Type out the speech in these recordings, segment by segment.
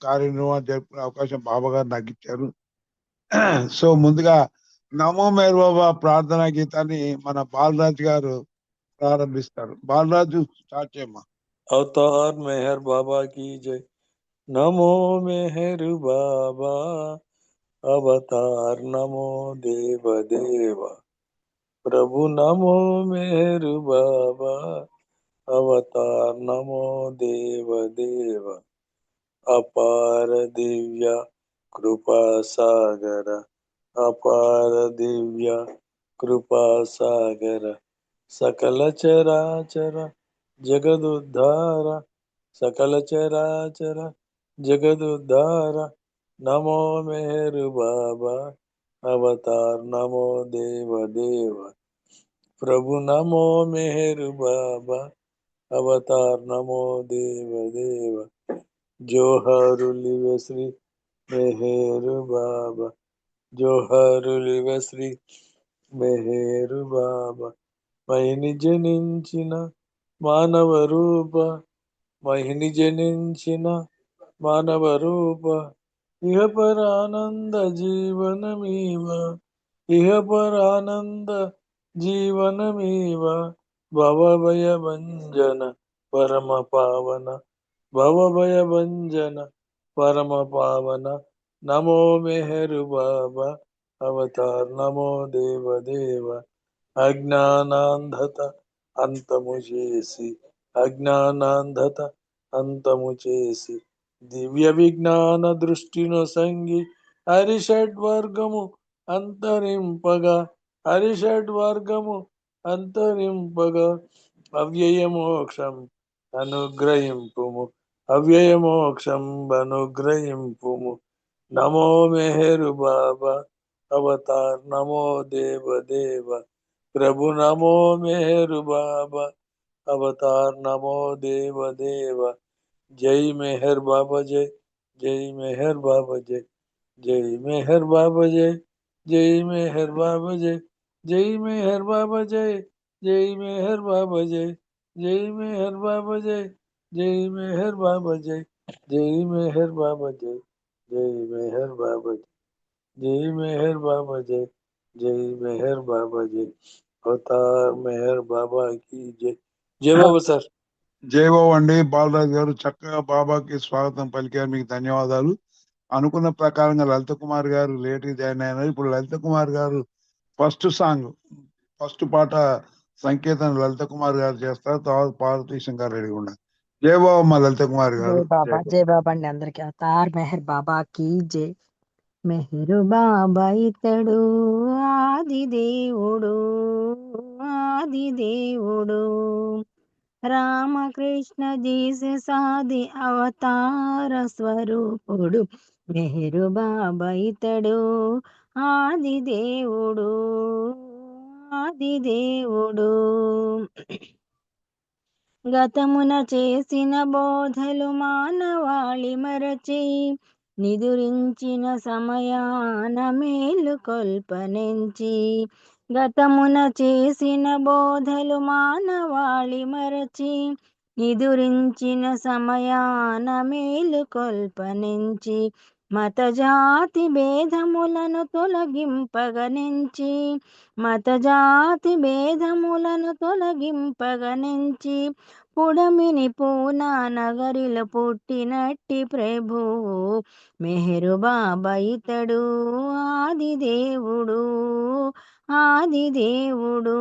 కార్యక్రమాలు జరుపుకునే అవకాశం బాబా గారు నాకు ఇచ్చారు. సో ముందుగా నమో మేర్ బాబా ప్రార్థనా గీతాన్ని మన బాలరాజు గారు ప్రారంభిస్తారు. బాలరాజు స్టార్ట్ చేయమ్మా. अवतार मेहर बाबा की जय। नमो मेहर बाबा अवतार नमो देव देव। प्रभु नमो मेहर बाबा अवतार नमो देव देव। अपार दिव्य कृपा सागर अपार दिव्य कृपा सागर सकल चराचर जगदुद्धार सकल चराचर जगदुद्धार नमो मेहर बाबा अवतार नमो देव देव। प्रभु नमो मेहर बाबा अवतार नमो देव देव। जोहरुलिव श्री मेहर बाबा जोहरुलिव श्री मेहर बाबा మహిని జనించిన మానవ రూప మహిని జనించిన మానవ రూప ఇహ పరానంద జీవనమీవ ఇహ పరానంద జీవనమీవ భవభయ భంజన పరమ పావన భవభయ భంజన పరమ పావన నమో మెహరు బాబా అవతార్ నమో దేవ దేవ। అజ్ఞానాంధత అంతము చేసి అజ్ఞానాంధత అంతము చేసి దివ్య విజ్ఞాన దృష్టిను సంగి హరిషడ్వర్గము అంతరింపగా హరిషడ్వర్గము అంతరింపగా అవ్యయ మోక్షం అనుగ్రహింపుము అవ్యయ మోక్షం అనుగ్రహింపుము। నమో మెహరు బాబా అవతార్ నమో దేవ దేవ। प्रभु नमो मेहर बाबा अवतार नमो देव देव। जय मेहर बाबा जय जय मेहर बाबा जय जय मेहर बाबा जय जय मेहर बाबा जय जय मेहर बाबा जय जय मेहर बाबा जय जय मेहर बाबा जय जय मेहर बाबा जय जय मेहर बाबा जय जय मेहर बाबा जय मेहर बाबा जय जय मेहर बाबा जय। అవతార్ మెహర్ బాబా కి జై। జై బాబా సార్। జై బాబు అండి. బాలరాజు గారు చక్కగా బాబాకి స్వాగతం పలికారు, మీకు ధన్యవాదాలు. అనుకున్న ప్రకారంగా లలిత కుమార్ గారు లేట్ జాయిన్ అయినారు. ఇప్పుడు లలిత కుమార్ గారు ఫస్ట్ పాట సంకేతం లలిత కుమార్ గారు చేస్తారు, తర్వాత పార్వతీశం గారు రెడీ ఉన్నారు. జై బాబా లలిత కుమార్ గారు. జై బాబా అండి అందరికి। అవతార్ మెహర్ బాబా కి జై। మెహరు బాబా ఇతడు ఆది దేవుడు ఆది దేవుడు రామకృష్ణ జీససాది అవతార స్వరూపుడు। మెహరు బాబా ఇతడు ఆది దేవుడు ఆది దేవుడు గతమున చేసిన బోధలు మానవాళి మరచి నిదురించిన సమయాన మేలు కొల్పనెంచి గతమున చేసిన బోధలు మానవాళి మరచి నిదురించిన సమయాన మేలు కొల్పనెంచి మత జాతి భేదములను తొలగింపగనెంచి మత జాతి భేదములను తొలగింపగనెంచి పుడమిని పూనా నగరిలో పుట్టినట్టి ప్రభువు మెహరు బాబా ఇతడు ఆది దేవుడు ఆది దేవుడు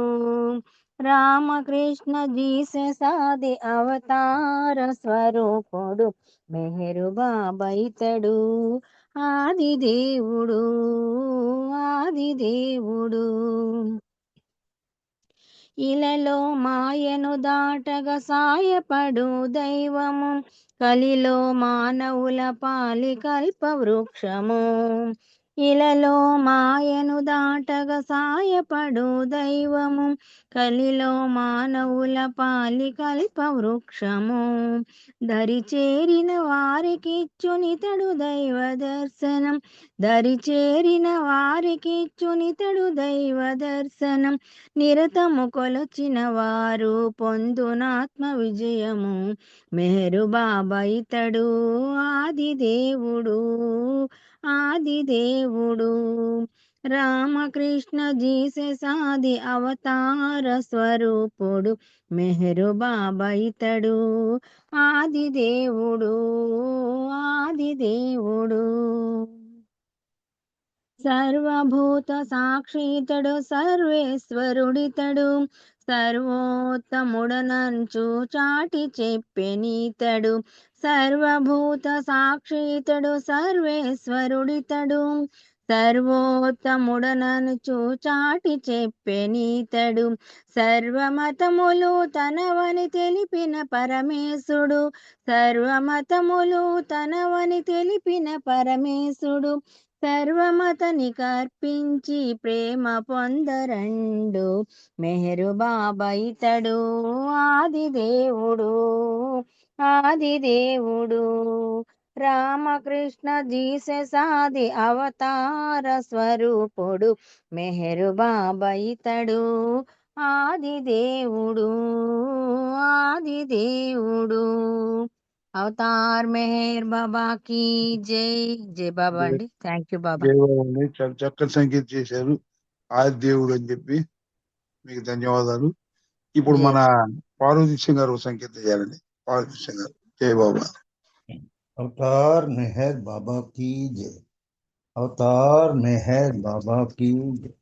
రామకృష్ణ జీససాది అవతార స్వరూపుడు మెహరు బాబా ఇతడు ఆది దేవుడు ఆది దేవుడు ఇలలో మాయను దాటగా సాయపడు దైవము కలిలో మానవుల పాలి కల్ప వృక్షము ఇలలో మాయను దాటగా సాయపడు దైవము, కలిలో మానవుల పాలి కల్ప వృక్షము. దరి చేరిన వారికిచ్చునితడు దైవ దర్శనం, దరి చేరిన వారికిచ్చునితడు దైవ దర్శనం. నిరతము కొలచిన వారు పొందునాత్మ విజయము, మెహరు బాబా ఇతడు ఆది దేవుడు, ఆది దేవుడు. రామకృష్ణ జీసస్ ఆది అవతార స్వరూపుడు, మెహరు బాబా ఇతడు ఆది దేవుడు, ఆది దేవుడు. సర్వభూత సాక్షితడు సర్వేశ్వరుడితడు, సర్వోత్తముడనంచు చాటి చెప్పెనీతడు. సర్వభూత సాక్షితడు సర్వేశ్వరుడితడు, సర్వోత్తముడననుచు చాటి చెప్పెనీతడు. సర్వమతములు తనవని తెలిపిన పరమేశుడు, సర్వమతములు తనవని తెలిపిన పరమేశుడు. సర్వమతనికి అర్పించి ప్రేమ పొందరండు, మెహరు బాబా ఇతడు ఆది దేవుడు, ఆది దేవుడు. రామకృష్ణ జీసస్ ఆది అవతార స్వరూపుడు, మెహరు బాబా ఇతడు ఆది దేవుడు, ఆది దేవుడు. అవతార్ మెహర్ బాబా కి జై. జై బాబా అండి. థ్యాంక్ యూ బాబా. దేవాలయంలో చాలా చక్కటి సంగీతం చేశారు, ఆది దేవుడు అని చెప్పి మీకు ధన్యవాదాలు. ఇప్పుడు మన పార్వతీ సింగ్ గారు సంగీతం చేయాలండి. పార్వతీ సింగ్ గారు, జై బాబా. अवतार मेहर बाबा की जय, अवतार मेहर बाबा की जय,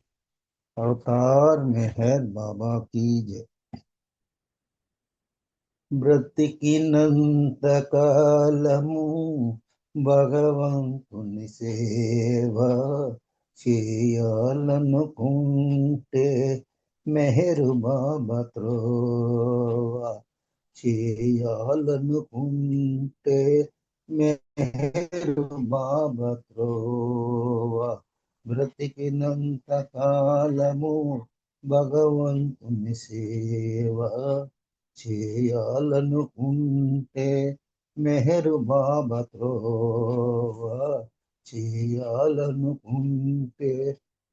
अवतार मेहर बाबा की जय. బ్రతికినంత కాలము భగవంతుని సేవ చేయాలనుకుంటే మెహరు బాబా త్రోవ, చేయాలనుకుంటే మెహరు బాబా త్రోవ. బ్రతికినంత కాలము భగవంతుని సేవ చేయాలనుకుంటే మెహరు బాబా త్రోవ, చేయాలనుకుంటే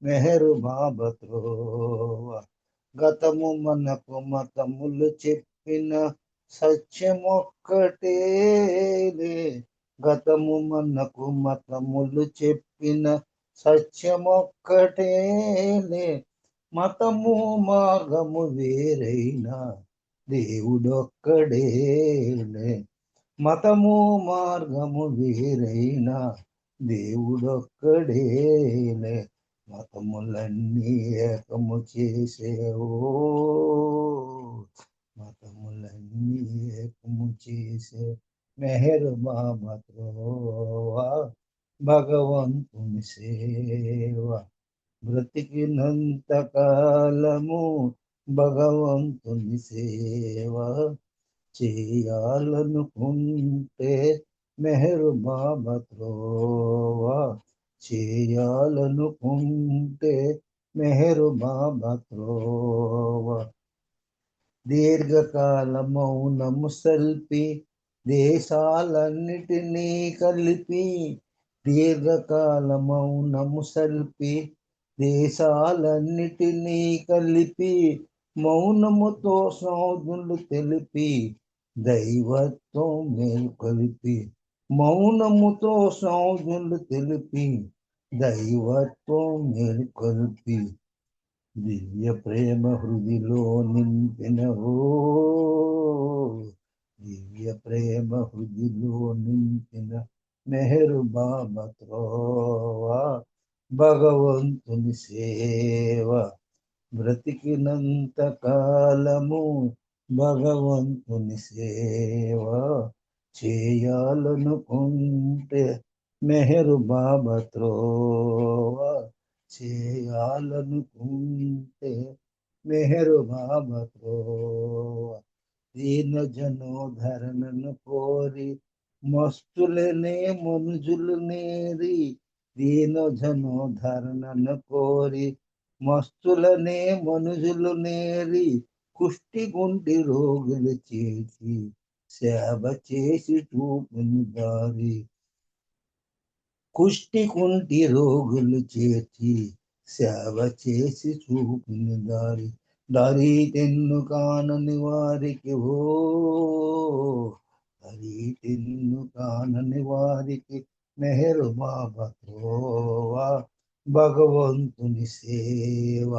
మెహరు బాబా త్రోవ. గతము మనకు మతములు చెప్పిన సత్యమొక్కటేలే, గతము మనకు మతములు చెప్పిన సత్యమొక్కటేలే. మతము మార్గము వేరైనా దేవుడొక్కడేలే, మతము మార్గము వేరైనా దేవుడొక్కడేలే. మతములన్నీ ఏకము చేసేవో, మతములన్నీ ఏకము చేసే మెహరు బాబా త్రోవ, భగవంతుని సేవ. బ్రతికినంత కాలము భగవంతుని సేవ చేయాలనుకుంటే మెహరు బాబా త్రోవ, చేయాలనుకుంటే మెహరు బాబా త్రోవ. దీర్ఘకాల మౌనము సల్పి దేశాలన్నిటినీ కలిపి, దీర్ఘకాల మౌనము సల్పి దేశాలన్నిటినీ కలిపి, మౌనముతో సౌదులు తెలిపి దైవత్వం మేల్కొలిపి, మౌనముతో సౌదులు తెలిపి దైవత్వం మేల్కొల్పి. దివ్య ప్రేమ హృదిలో నింపినవో, దివ్య ప్రేమ హృదిలో నింపిన మెహరు బాబా త్రోవ, భగవంతుని సేవ. బ్రతికినంత కాలము భగవంతుని సేవ చేయాలనుకుంటే మెహరు బాబా త్రోవ, చేయాలనుకుంటే మెహరు బాబా త్రోవ. దీన జనోధరణను కోరి మస్తులనే మనుజులు నేరి, దీనజను ధరణను కోరి మస్తులనే మనుషులు నేరి కుష్టి గుంటి రోగులు చేసి సేవ చేసి చూపుని దారి కుష్టి కుంటి రోగులు చేర్చి సేవ చేసి చూపుని దారి తెన్ను కానని వారికి దారి తెన్ను కానని వారికి మెహరు బాబా భగవంతుని సేవ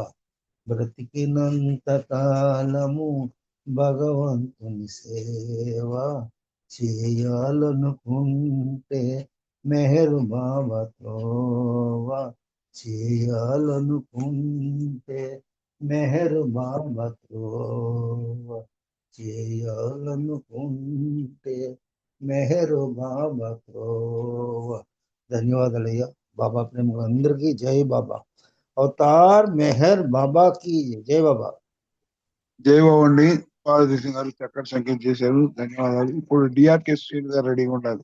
బ్రతికినంత కాలము భగవంతుని సేవ చేయాలనుకుంటే మెహరు బాబాతోవా చేయాలనుకుంటే మెహరు బాబాతోవా చేయాలనుకుంటే మెహరు బాబాతోవా. ధన్యవాదాలయ్యా. బాబా ప్రేమ అందరికీ జై బాబా. అవతార్ మెహర్ బాబా కి జై బాబా. జై బాబు అండి. పార్వతీశం గారు చక్కటి సంఖ్య చేశారు, ధన్యవాదాలు. ఇప్పుడు డిఆర్కే శ్రీను గారు రెడీగా ఉండాలి.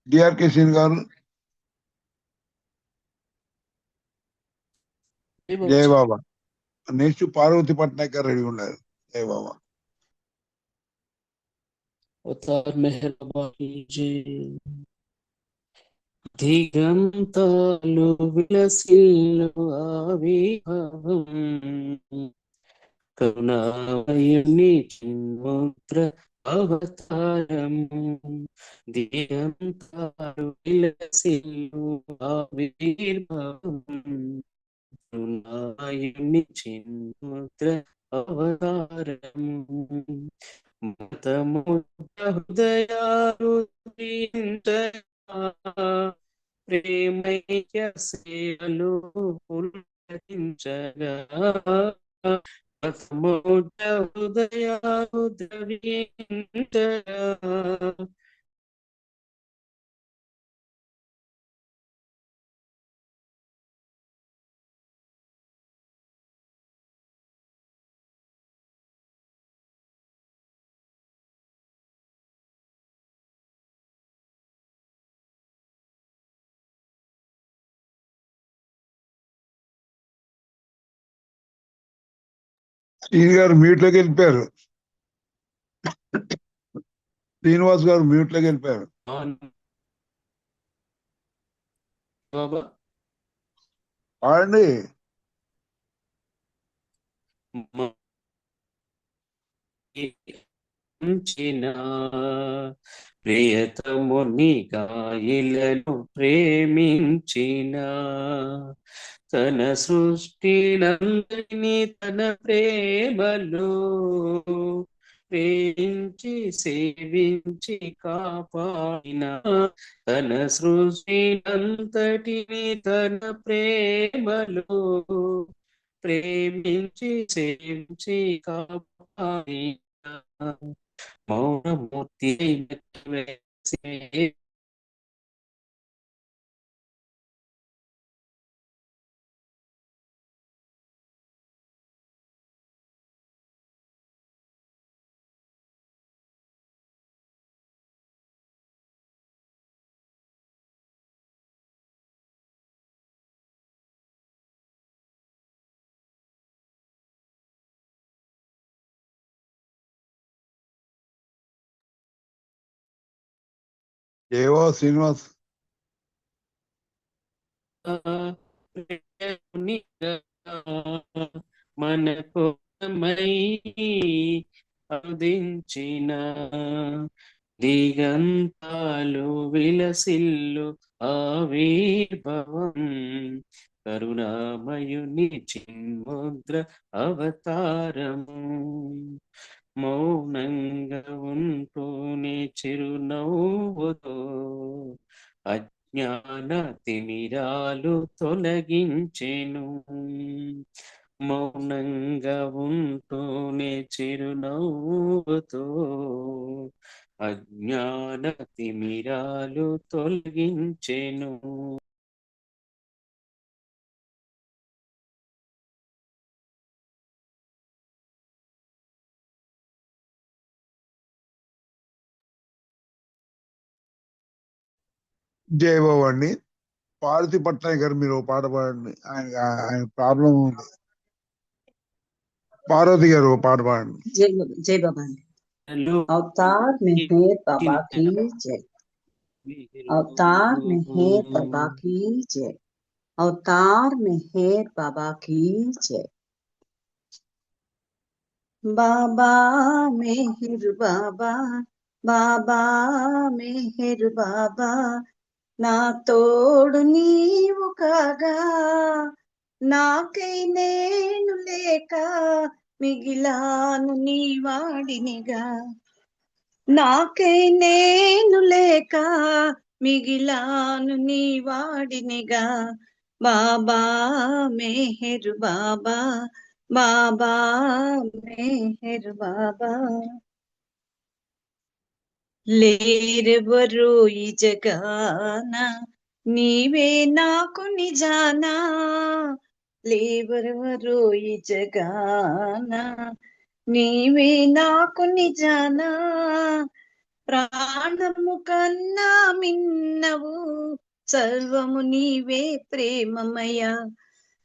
డిఆర్కే శ్రీను గారు జై బాబా. నెక్స్ట్ పార్వతి పట్నాయక్ గారు రెడీ ఉండాలి. జై బాబా. అవతార్ మెహర్ బాబా కి జై. దిగంతాలు విలసిల్లు ఆవిర్భావం కరుణామయుని చిన్ముద్ర అవతారము. దిగంతాలు విలసిల్లు ఆవిర్భావం కరుణామయుని చిన్ముద్ర అవతారము. మతముగ్ధ హృదయాలు ప్రేమైక్య సేవలు పులకించగా మతముగ్ధ హృదయాలు ద్రవించగా శ్రీను గారు మ్యూట్ లోకి వెళ్ళిపోయారు. శ్రీనివాస్ గారు మ్యూట్ లోకి వెళ్ళిపోయారు. బాబా పాడండి. ప్రియతముని గాయలను ప్రేమించిన తన సృష్టినందరినీ తన ప్రేమలో ప్రేమించి సేవించి కాపాడిన తన సృష్టినంతటిని తన ప్రేమలో ప్రేమించి సేవించి కాపాడిన మౌనమూర్తి ఏవో శ్రీనివాస్. మనకు అందించిన దిగంతాలు విలసిల్లు ఆవిర్భవం కరుణామయుని చిన్ముద్ర అవతారము. మౌనంగా ఉంటూనే చిరునవ్వుతో అజ్ఞాన తిమిరాలు తొలగించెను. మౌనంగా ఉంటూనే చిరునవ్వుతో అజ్ఞాన తిమిరాలు తొలగించెను. జై బాబు అండి. పార్వతి పట్నాయక్ గారు మీరు ఒక పాట పాడండి. ఆయన ప్రాబ్లం ఉంది. పార్వతి గారు ఒక పాట పాడండి. जय बाबा अवतार मेहर बाबा की जय। अवतार मेहर बाबा की जय। अवतार मेहर बाबा की जय। बाबा मेहर बाबा बाबा मेहर बाबा ना तोड़ नीवु कागा నాకై నేను లేక మిగిలాను నీ వాడినిగా నాకై నేను లేక మిగిలాను నీ వాడినిగా బాబా మెహరు బాబా బాబా మెహరు బాబా లేరెవరు ఈ జగాన నీవే నాకు నిజానా లేవరెవరు ఈ జగాన నీవే నాకు నిజానా ప్రాణము కన్నా మిన్నవు సర్వము నీవే ప్రేమమయ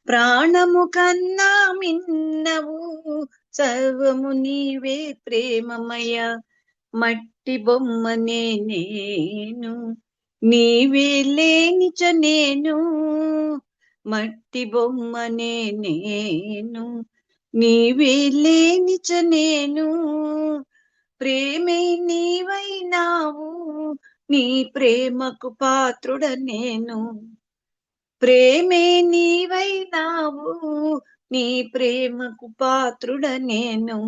ప్రాణము కన్నా మిన్నవు సర్వము నీవే ప్రేమమయ మట్టి బొమ్మనే నేను నీవే లేనిచ నేను మట్టి బొమ్మనే నేను నీవే లేనిచ నేను ప్రేమే నీవైనావు నీ ప్రేమకు పాత్రుడ నేను ప్రేమే నీవైనావు నీ ప్రేమకు పాత్రుడ నేను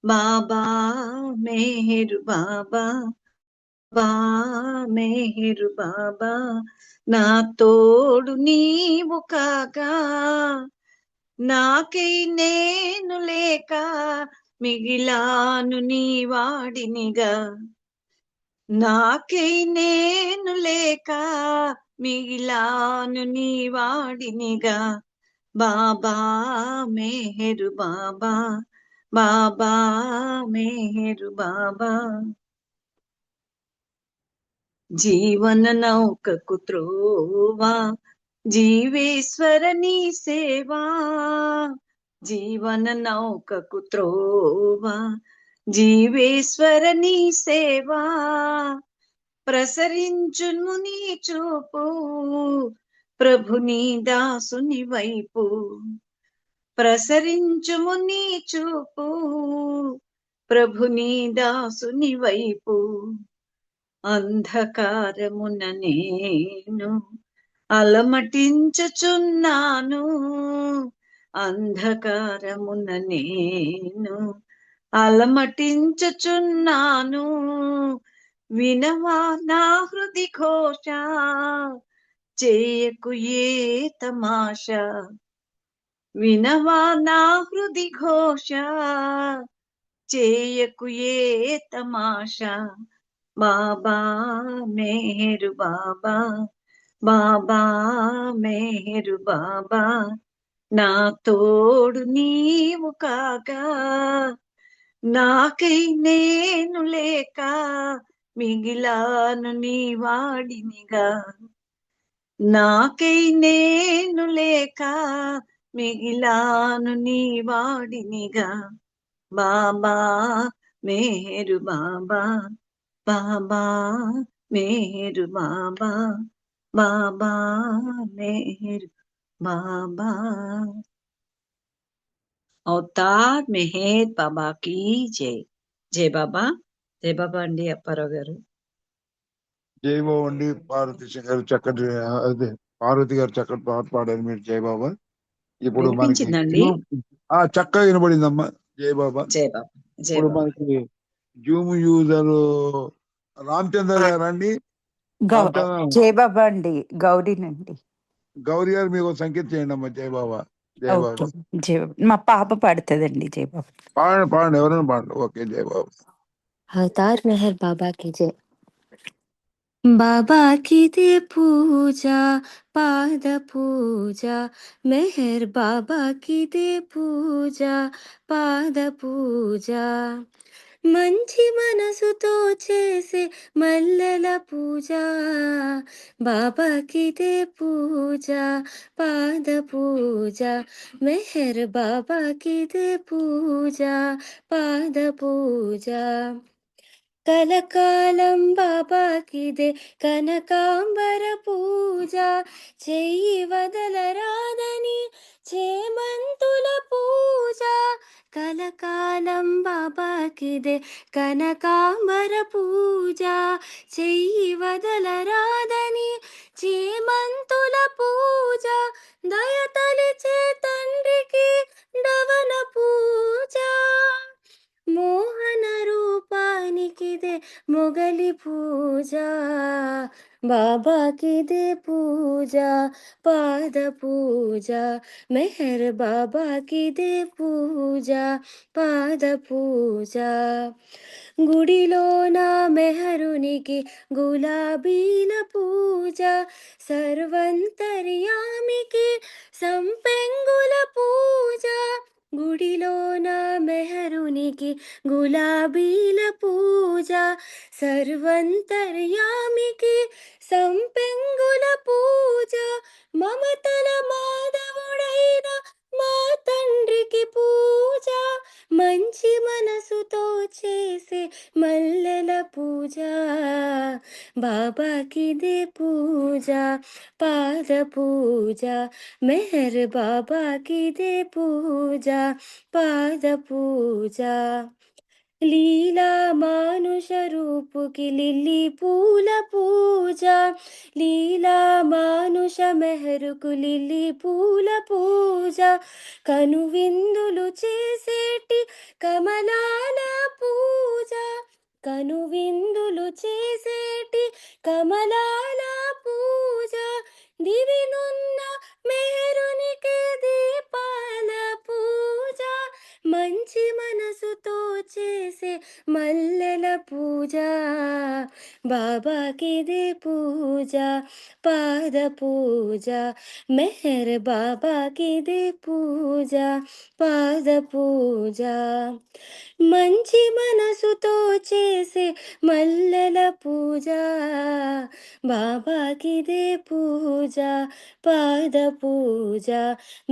బాబా మెహరు బాబా బాబా మెహరు బాబా నా తోడు నీవు కాగా నాకై నేను లేక మిగిలాను నీ వాడినిగా నాకై నేను లేక మిగిలాను నీ వాడినిగా బాబా మెహరు బాబా బాబా మెహరు బాబా జీవన నౌకకు త్రోవా జీవేశ్వర నీ సేవా జీవన నౌకకు త్రోవా జీవేశ్వర నీ సేవా ప్రసరించును నీ చూపు ప్రభుని దాసుని వైపు ప్రసరించుము నీ చూపు ప్రభుని దాసుని వైపు అంధకారమున నేను అలమటించుచున్నాను అంధకారమున నేను అలమటించుచున్నాను వినవా నా హృది ఘోష చేయకు ఏ తమాష వినవా నా హృది ఘోష చేయకు ఏ తమాష బాబా మెహరు బాబా బాబా మెహరు బాబా నా తోడు నీవు కాగా నాకై నేను లేక మిగిలాను నీ వాడినిగా నాకై నేను లేక మిగిలాను నీ వాడినిగా బాబా మెహరు బాబా బాబా మెహరు బాబా బాబా మెహరు బాబా అవతార్ మెహర్ బాబా की జై జై బాబా అండి అప్పారావు గారు జయబాబు అండి. పార్వతి గారు చక్కటి అదే పార్వతి గారు చక్కటి పాట పాడారు మీరు జయబాబా. ఇప్పుడు మనకి వినిపించిందండి చక్కగా వినబడిందమ్మా జయబాబా. జై బాబా జై ఇప్పుడు బాబా మనకి జూమ్ యూజర్ రామచంద్ర గారు అండి. జై బాబా అండి గౌరీనండి. గౌరీ గారు మీకు సంకేతం చేయండి అమ్మా జయబాబా. జయబాబా జై బాబా మా పాప పాడుతుందండి. జై బాబా పాడండి ఎవరైనా పాడండి. ఓకే జయబాబా. अवतार मेहर बाबा की जय। बाबा की दे पूजा पाद पूजा मेहर बाबा की दे पूजा पाद पूजा మంచి మనసుతో చేసే మల్లెల పూజ బాబాకిదే పూజ పాద పూజ మెహర్ బాబాకిదే పూజ పాద పూజ కలకాలం బాబాకిదే కనకాంబర పూజ చెయ్యి వదలరాదని చేమంతుల పూజ కలకాలం బాబాకిదే కనకాంబర పూజ చెయ్యి వదలరాదని చేమంతుల పూజ దయతలిచే తండ్రికి డవన పూజ మోహన రూపానికిదే మొగలి పూజ బాబాకిదే పూజ పాద పూజ మెహర్ బాబాకిదే పూజ పాద పూజ గుడిలోన మెహరునికి గులాబీల పూజ సర్వంతర్యామికి సంపెంగుల పూజ గుడిలోన మెహరునికి గులాబీల పూజ సర్వంతర్యామికి సంపెంగుల పూజ మమతల మాధవుడైన మా తండ్రికి పూజ మంచి మనసుతో చేసే మల్లెల పూజ బాబాకిదే పూజ పాద పూజ మెహర్ బాబాకిదే పూజ పాద పూజ లీలా మానుష రూపుకి లిల్లీ పూల పూజ లీలా మానుష మెహరుకు లిల్లీ పూల పూజ కనువిందులు చేసేటి కమలాల పూజ కనువిందులు చేసేటి కమలాల పూజ దివినున్న మెహరునికి దీపాల పూజ మంచి మనసుతో చేసే మల్లెల పూజ బాబాకిదే పూజ పాద పూజ మెహర్ బాబాకిదే పూజ పాద పూజ మంచి మనసుతో చేసే మల్లెల పూజ బాబాకిదే పూజ పాద పూజ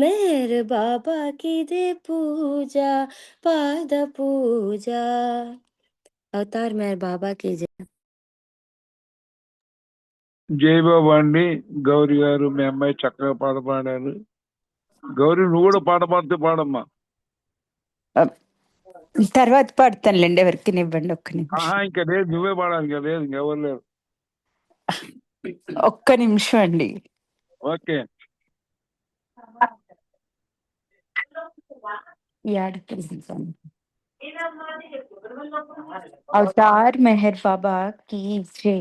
మెహర్ బాబాకిదే పూజ పాద పూజ అవతార్ మెహర్ బాబాకి జై. జై బాబా అండి. గౌరీ గారు మీ అమ్మాయి చక్కగా పాట పాడారు. గౌరీ నువ్వు కూడా పాట పాడితే పాడమ్మా. తర్వాత పాడతానులేండి, ఎవరికి ఇవ్వండి ఒక్క నిమిషం. ఇంకా లేదు, నువ్వే పాడాలి. ఇంకా లేదు, ఇంకెవరు లేరు. ఒక్క నిమిషం అండి. ఓకే. అవతార్ మెహర్ బాబా की जय.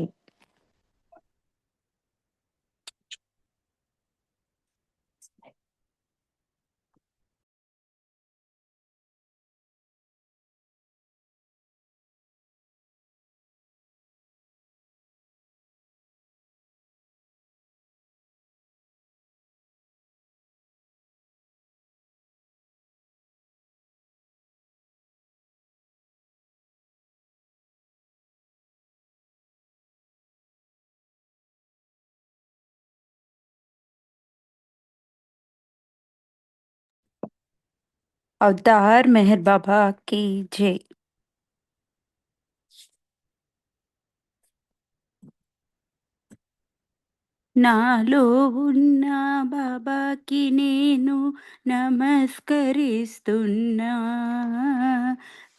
అవతార్ మెహర్ బాబా की जय. నాలో ఉన్న బాబాకి నేను నమస్కరిస్తున్నా,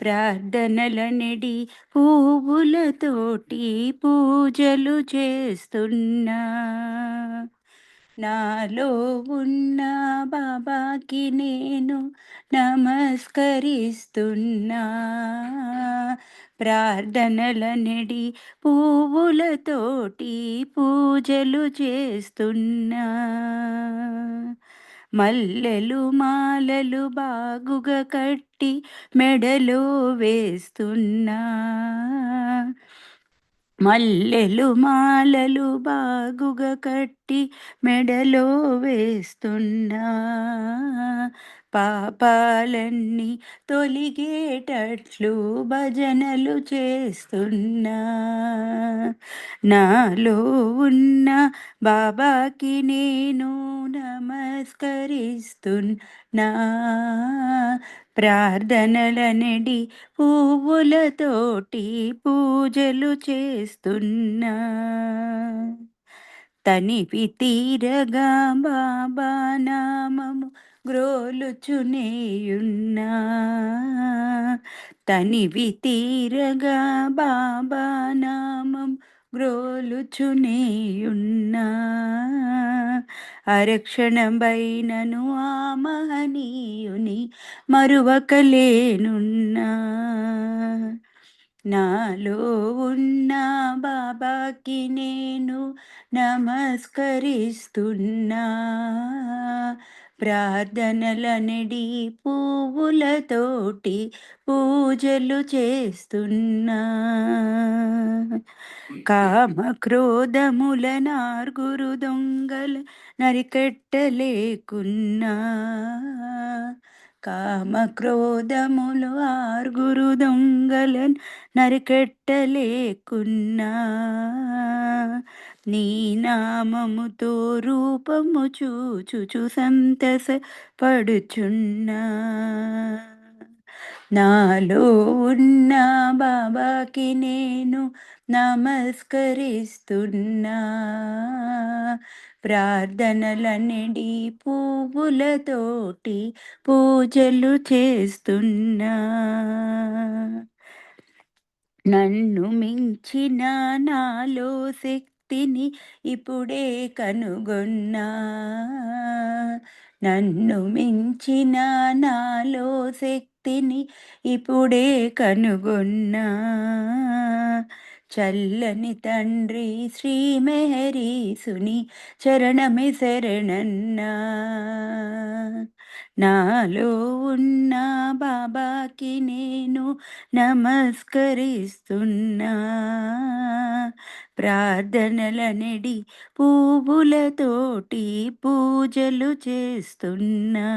ప్రార్థనలనడి పువ్వులతోటి పూజలు చేస్తున్నా. నాలో ఉన్న బాబాకి నేను నమస్కరిస్తున్నా, ప్రార్థనలనడి పువ్వులతోటి పూజలు చేస్తున్నా. మల్లెలు మాలలు బాగుగా కట్టి మెడలో వేస్తున్నా, మల్లెలు మాలలు బాగుగా కట్టి మెడలో వేస్తున్నా. పాపాలన్నీ తొలిగేటట్లు భజనలు చేస్తున్నా. నాలో ఉన్న బాబాకి నేను నమస్కరిస్తున్నా. ప్రార్థనలనడి పువ్వులతోటి పూజలు చేస్తున్నా. తనివి తీరగా బాబా నామము గ్రోలుచునేయున్నా. తనివి తీరగా బాబా నామం గ్రోలుచునేయున్నా. అరక్షణంబైనను ఆ మహనీయుని మరువకలేనున్నా. నాలో ఉన్న బాబాకి నేను నమస్కరిస్తున్నా. ప్రార్థనలనడి పువ్వులతోటి పూజలు చేస్తున్నా. కామ క్రోధముల నార్గురు దొంగల నరికట్టలేకున్నా. కామ క్రోధములు ఆరుగురు దొంగలను నరికట్టలేకున్నా. నీ నామముతో రూపము చూచుచు సంతస పడుచున్నా. నాలో ఉన్న బాబాకి నేను నమస్కరిస్తున్నా. ప్రార్థనలనడి పువ్వులతోటి పూజలు చేస్తున్నా. నన్ను మించిన నాలో శక్తిని ఇప్పుడే కనుగొన్నా. నన్ను మించిన నాలో శక్తిని ఇప్పుడే కనుగొన్నా. చల్లని తండ్రి శ్రీ మెహరీసుని చరణమే శరణన్నా. నాలో ఉన్న బాబాకి నేను నమస్కరిస్తున్నా. ప్రార్థనలనడి పువ్వులతోటి పూజలు చేస్తున్నా.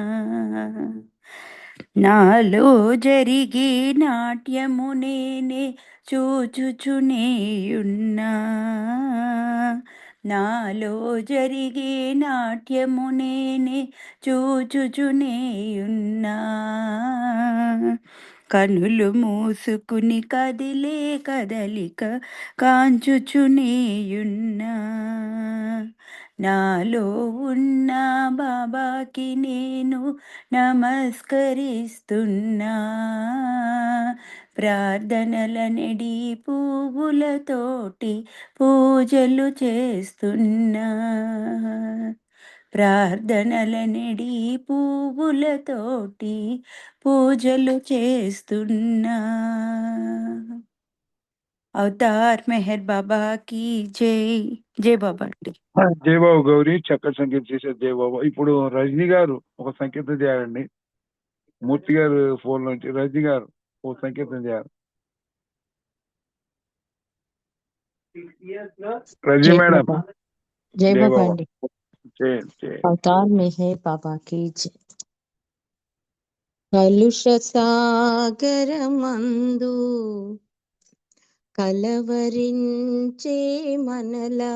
నాలో జరిగే నాట్యము నేనే చూచుచునేయున్నా. నాలో జరిగే నాట్యము నేనే చూచుచునేయున్నా. కనులు మూసుకుని కదిలే కదలిక కాంచుచునేయున్నా. నాలో ఉన్న బాబాకి నేను నమస్కరిస్తున్నా. ప్రార్థనలనడి పువ్వులతోటి పూజలు చేస్తున్నా. ప్రార్థనలనడి పువ్వులతోటి పూజలు చేస్తున్నా. అవతార్ మెహర్ బాబాకి జై. జై బాబా అండి. జయబాబు గౌరీ చక్కటి సంకేతం చేశారు జయబాబు. ఇప్పుడు రజనీ గారు ఒక సంకేతం చేయాలండి. మూర్తి గారు ఫోన్ నుంచి రజనీ గారు ఒక సంకేతం చేయాలి. రజనీ जय మేడం बाबा जय बाबा జయబాబు अंडी చేయండి. अवतार में है बाबा की जय కలుష సాగరమందు కలవరించే మనలా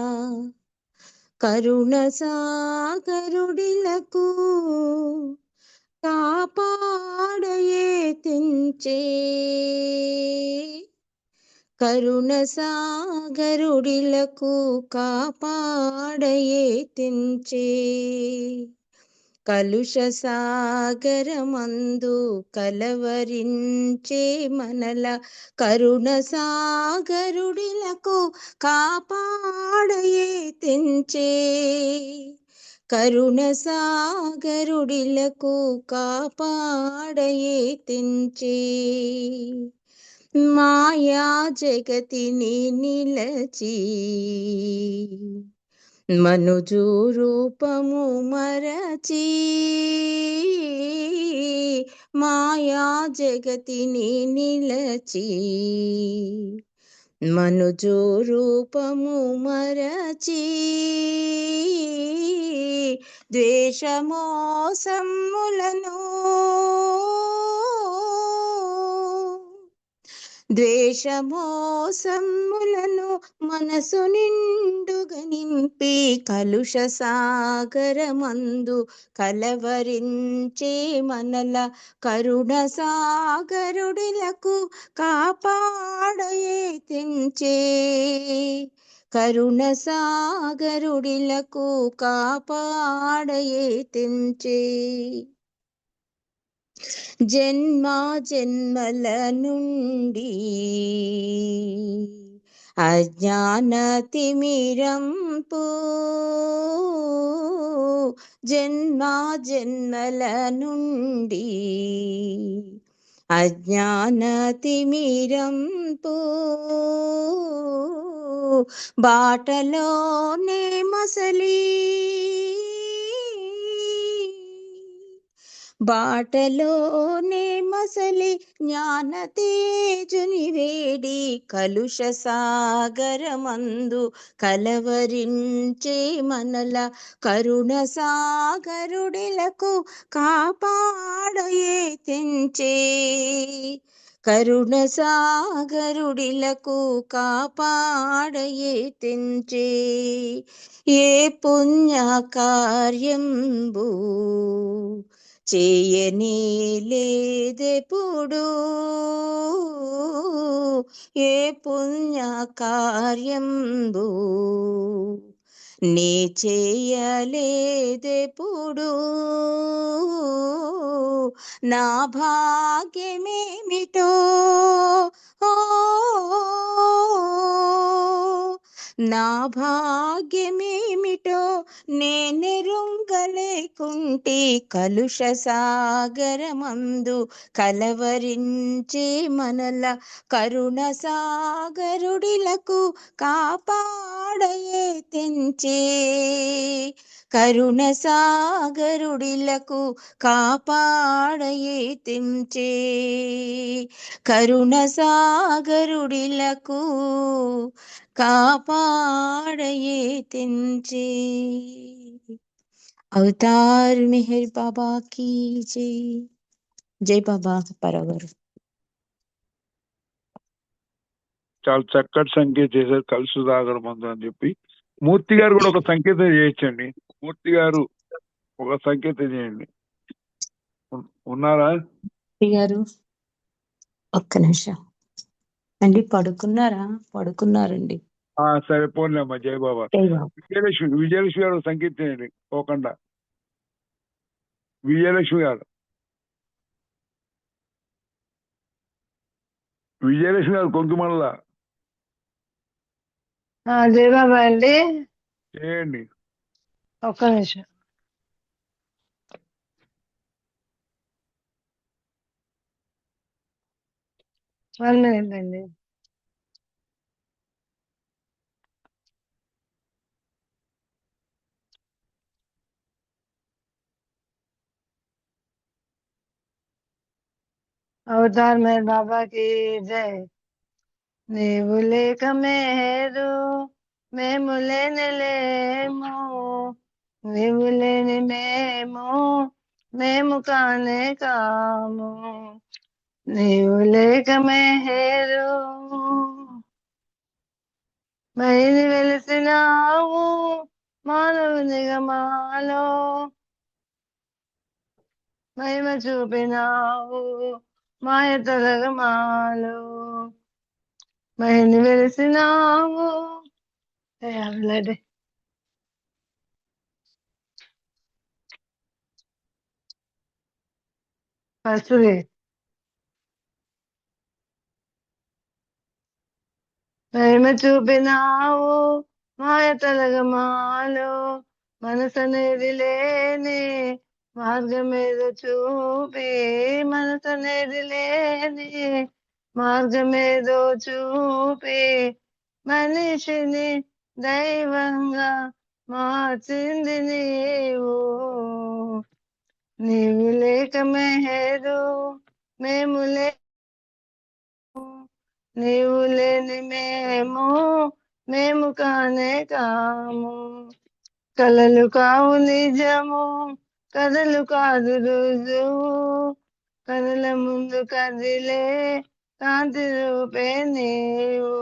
కరుణ సాగరుడిలకు కాపాడయే తెంచే కరుణ సాగరుడిలకు కాపాడయే తెంచే కలుష సాగరమందు కలవరించే మనల కరుణ సాగరుడిలకు కాపాడయే తెంచే కరుణ సాగరుడిలకు కాపాడయే తెంచే మాయా జగతిని నిలచి మనుజు రూపము మరచి మాయా జగతిని నిలచి మనుజు రూపము మరచి ద్వేషమోసములను ద్వేషమోసములను మనసు నిండుగా నింపి కలుష సాగరమందు కలవరించే మనల కరుణ సాగరుడిలకు కాపాడయే తెంచే కరుణ సాగరుడిలకు కాపాడయే తెంచే జన్మ జన్మల నుండి అజ్ఞాన తిమిరంపు జన్మ జన్మల నుండి అజ్ఞాన తిమిరంపు బాటలోనే మసలి బాటలోనే మసలి జ్ఞాన తేజుని వేడి కలుష సాగరమందు కలవరించే మనల కరుణ సాగరుడిలకు కాపాడయే తెంచే కరుణ సాగరుడిలకు కాపాడయే తెంచే ఏ పుణ్య కార్యంబు చేయని లేదెప్పుడు ఏ పుణ్య కార్యంబు నే చేయలేదెప్పుడు నా భాగ్యమేమిటో నా భాగ్యమేమిటో నేనెరుంగలేకుంటే కలుష సాగరమందు కలవరించే మనల కరుణ సాగరుడిలకు కాపాడయే తెంచే కరుణ సాగరుడిలకు కాపాడయే తెంచే కరుణ సాగరుడిలకు కాపాడయే తెంచే అవతార్ మెహర్ బాబా की जय జై బాబా పరవరు చాలా చక్కటి సంకేతం చేశారు, కలుసు సాగర్ మందు అని చెప్పి. మూర్తి గారు కూడా ఒక సంకేతం చేయొచ్చండి. మూర్తి గారు ఒక సంకేతం చేయండి. ఉన్నారా గారు? ఒక్క నిమిషం అండి. పడుకున్నారండి. సరే పోన్లేమ్మా. జై బాబా. విజయలక్ష్మి గారు ఒక సంకేతం చేయండి పోకుండా. విజయలక్ష్మి గారు కొంకుమల్ల జై బాబా అండి. చేయండి. ఒక్క నిమిషం. వన్ మినిట్ అండి. అవతార్ మేర్ బాబాకి జై. నీవు లేక మేరు మేము లేము, నీవు లేని మేము కానే కాము. నీవు లేక మేరు మైని వెలిసినావు మానవునిగా మాలో, మహిమ చూపినావు మాయ తొలగమాలో. మహిని వెలిసినావు ఫస్ట్ మహిమ చూపినావు మాయ తొలగమాలో. మనసనేది లేని మార్గమేదో చూపి, మనసనేది లేని మార్గమేదో చూపి మనిషిని దైవంగా మార్చింది నీవు. నీవు లేక మెహరు మేము నీవు లేని మేము కానే కాము. కలలు కావు నిజము, కథలు కాదు రుజువు, కనుల ముందు కదిలే కాంతి రూపే నీవు.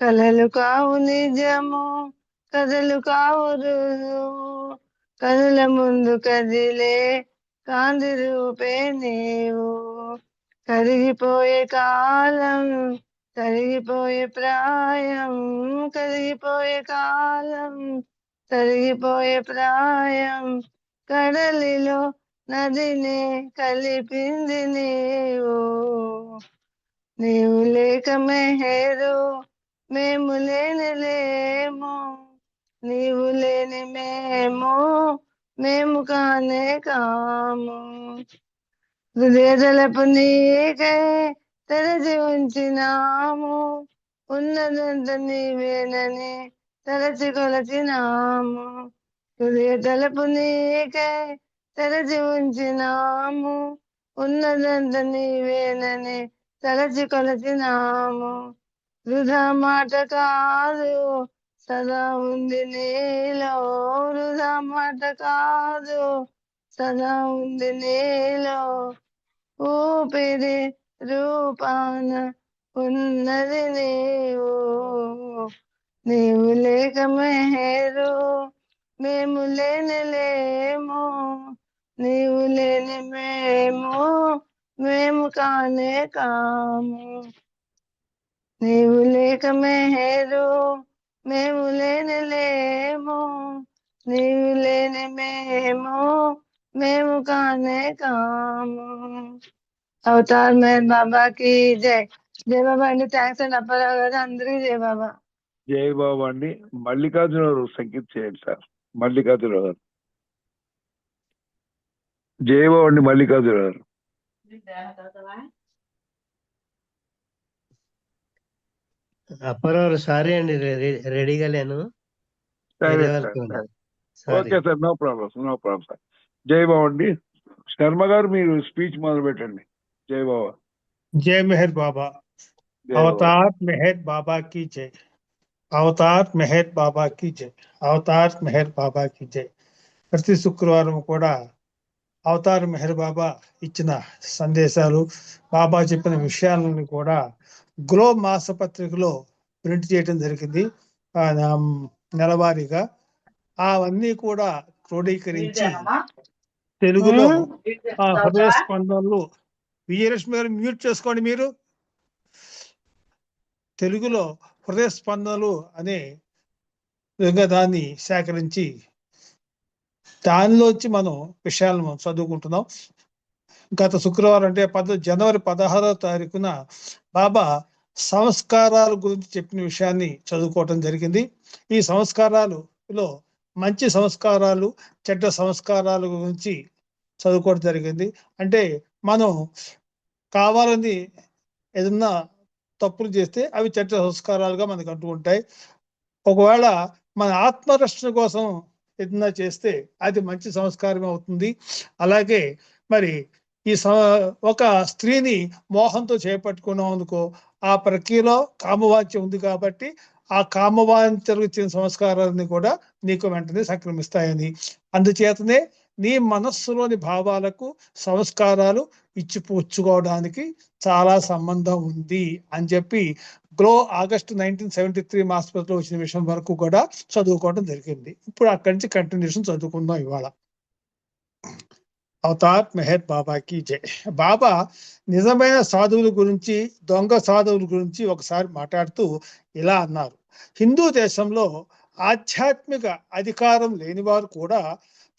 కలలు కావు నిజము, కథలు కావు రుజువు, కనుల ముందు కదిలే కాంతి రూపే నీవు. కరిగిపోయే కాలం, కరిగిపోయే ప్రాయం, కరిగిపోయే కాలం, కరిగిపోయే ప్రాయం, కడలిలో నదిని కలిపింది నీవు. నీవు లేక మెహరు, మేము లేని లేము, నీవు లేని మేము కానే కాము. హృదయతలపు నీకై తెరచి ఉంచినాము, ఉన్నదంత నీవేనని తలచి కొలచినాము. హృదయతలపు నీకై తెరచి ఉంచినాము, ఉన్నదంత నీవేనని తలచి కొలచినాము. వృధా మాట కాదు సదా ఉంది నీలో, వృధా మాట కాదు సదా ఉంది నీలో. ఊపిరి రూపాన ఉన్నది నీవు. నీవు లేక మెహరు, మేము లేని లేము, నీవు లేని మేము కానే కాము. నీవు లేక మెహరు, మేము లేని లేము, నీవు లేని మేము కానే కాము. అవతార్ మెహర్ బాబాకి జై. జై బాబా అండి. థ్యాంక్స్ అండి అప్పారావు గారు. అందరికీ జై బాబా. జై బాబు అండి. మల్లికార్జునరావు సంగీతం చేయండి సార్. మల్లికార్జునరావు గారు. జై బాబు అండి మల్లికార్జునరావు గారు. అప్పారావు సారీ అండి, రెడీగా లేను. సరే sir. Okay sir, no problem sir. జై బాబు అండి. శర్మ గారు మీరు స్పీచ్ మొదలు పెట్టండి. జై బాబా. जय मेहर बाबा। अवतार मेहर बाबा की जय। अवतार मेहर बाबा की जय। अवतार मेहर बाबा की जय। ప్రతి శుక్రవారం కూడా అవతార్ మెహర్ బాబా ఇచ్చిన సందేశాలు, బాబా చెప్పిన విషయాలను కూడా గ్లో మాసపత్రికలో ప్రింట్ చేయడం జరిగింది నెలవారీగా. అవన్నీ కూడా క్రోడీకరించి తెలుగులో హృదయ స్పందనలు, విజయలక్ష్మి గారు మ్యూట్ చేసుకోండి మీరు, తెలుగులో హృదయ స్పందనలు అనే విధంగా దాన్ని సేకరించి దానిలోంచి మనం విషయాలను చదువుకుంటున్నాం. గత శుక్రవారం అంటే జనవరి 16వ తారీఖున బాబా సంస్కారాల గురించి చెప్పిన విషయాన్ని చదువుకోవటం జరిగింది. ఈ సంస్కారాలలో మంచి సంస్కారాలు, చెడ్డ సంస్కారాల గురించి చదువుకోవడం జరిగింది. అంటే మనం కావాలని ఏదన్నా తప్పులు చేస్తే అవి చెడ్డ సంస్కారాలుగా మనకు అంటూ ఉంటాయి. ఒకవేళ మన ఆత్మరక్షణ కోసం ఏదన్నా చేస్తే అది మంచి సంస్కారం అవుతుంది. అలాగే మరి ఈ ఒక స్త్రీని మోహంతో చేపట్టుకున్నాం అనుకో, ఆ ప్రక్రియలో కామవాంఛ ఉంది కాబట్టి ఆ కామవాంఛకు ఇచ్చిన సంస్కారాన్ని కూడా నీకు వెంటనే సంక్రమిస్తాయని, అందుచేతనే నీ మనస్సులోని భావాలకు సంస్కారాలు ఇచ్చిపుచ్చుకోవడానికి చాలా సంబంధం ఉంది అని చెప్పి గ్లో ఆగస్టు 1973 మాసపత్రికలో వచ్చిన విషయం వరకు కూడా చదువుకోవడం జరిగింది. ఇప్పుడు అక్కడి నుంచి కంటిన్యూషన్ చదువుకుందాం ఇవాళ. అవతార్ మెహర్ బాబాకి జై. బాబా నిజమైన సాధువుల గురించి, దొంగ సాధువుల గురించి ఒకసారి మాట్లాడుతూ ఇలా అన్నారు: హిందూ దేశంలో ఆధ్యాత్మిక అధికారం లేని వారు కూడా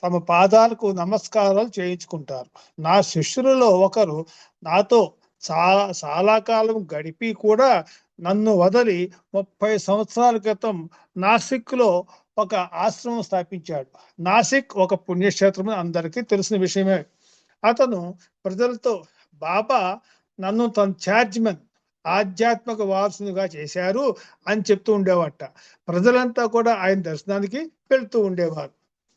తమ పాదాలకు నమస్కారాలు చేయించుకుంటారు. నా శిష్యులలో ఒకరు నాతో చాలా కాలం గడిపి కూడా నన్ను వదిలి 30 సంవత్సరాల క్రితం నాసిక్లో ఒక ఆశ్రమం స్థాపించాడు. నాసిక్ ఒక పుణ్యక్షేత్రం అందరికీ తెలిసిన విషయమే. అతను ప్రజలతో బాబా నన్ను తన చార్జ్మెన్, ఆధ్యాత్మిక వారసునిగా చేశారు అని చెప్తూ ఉండేవాట. ప్రజలంతా కూడా ఆయన దర్శనానికి వెళ్తూ ఉండేవారు.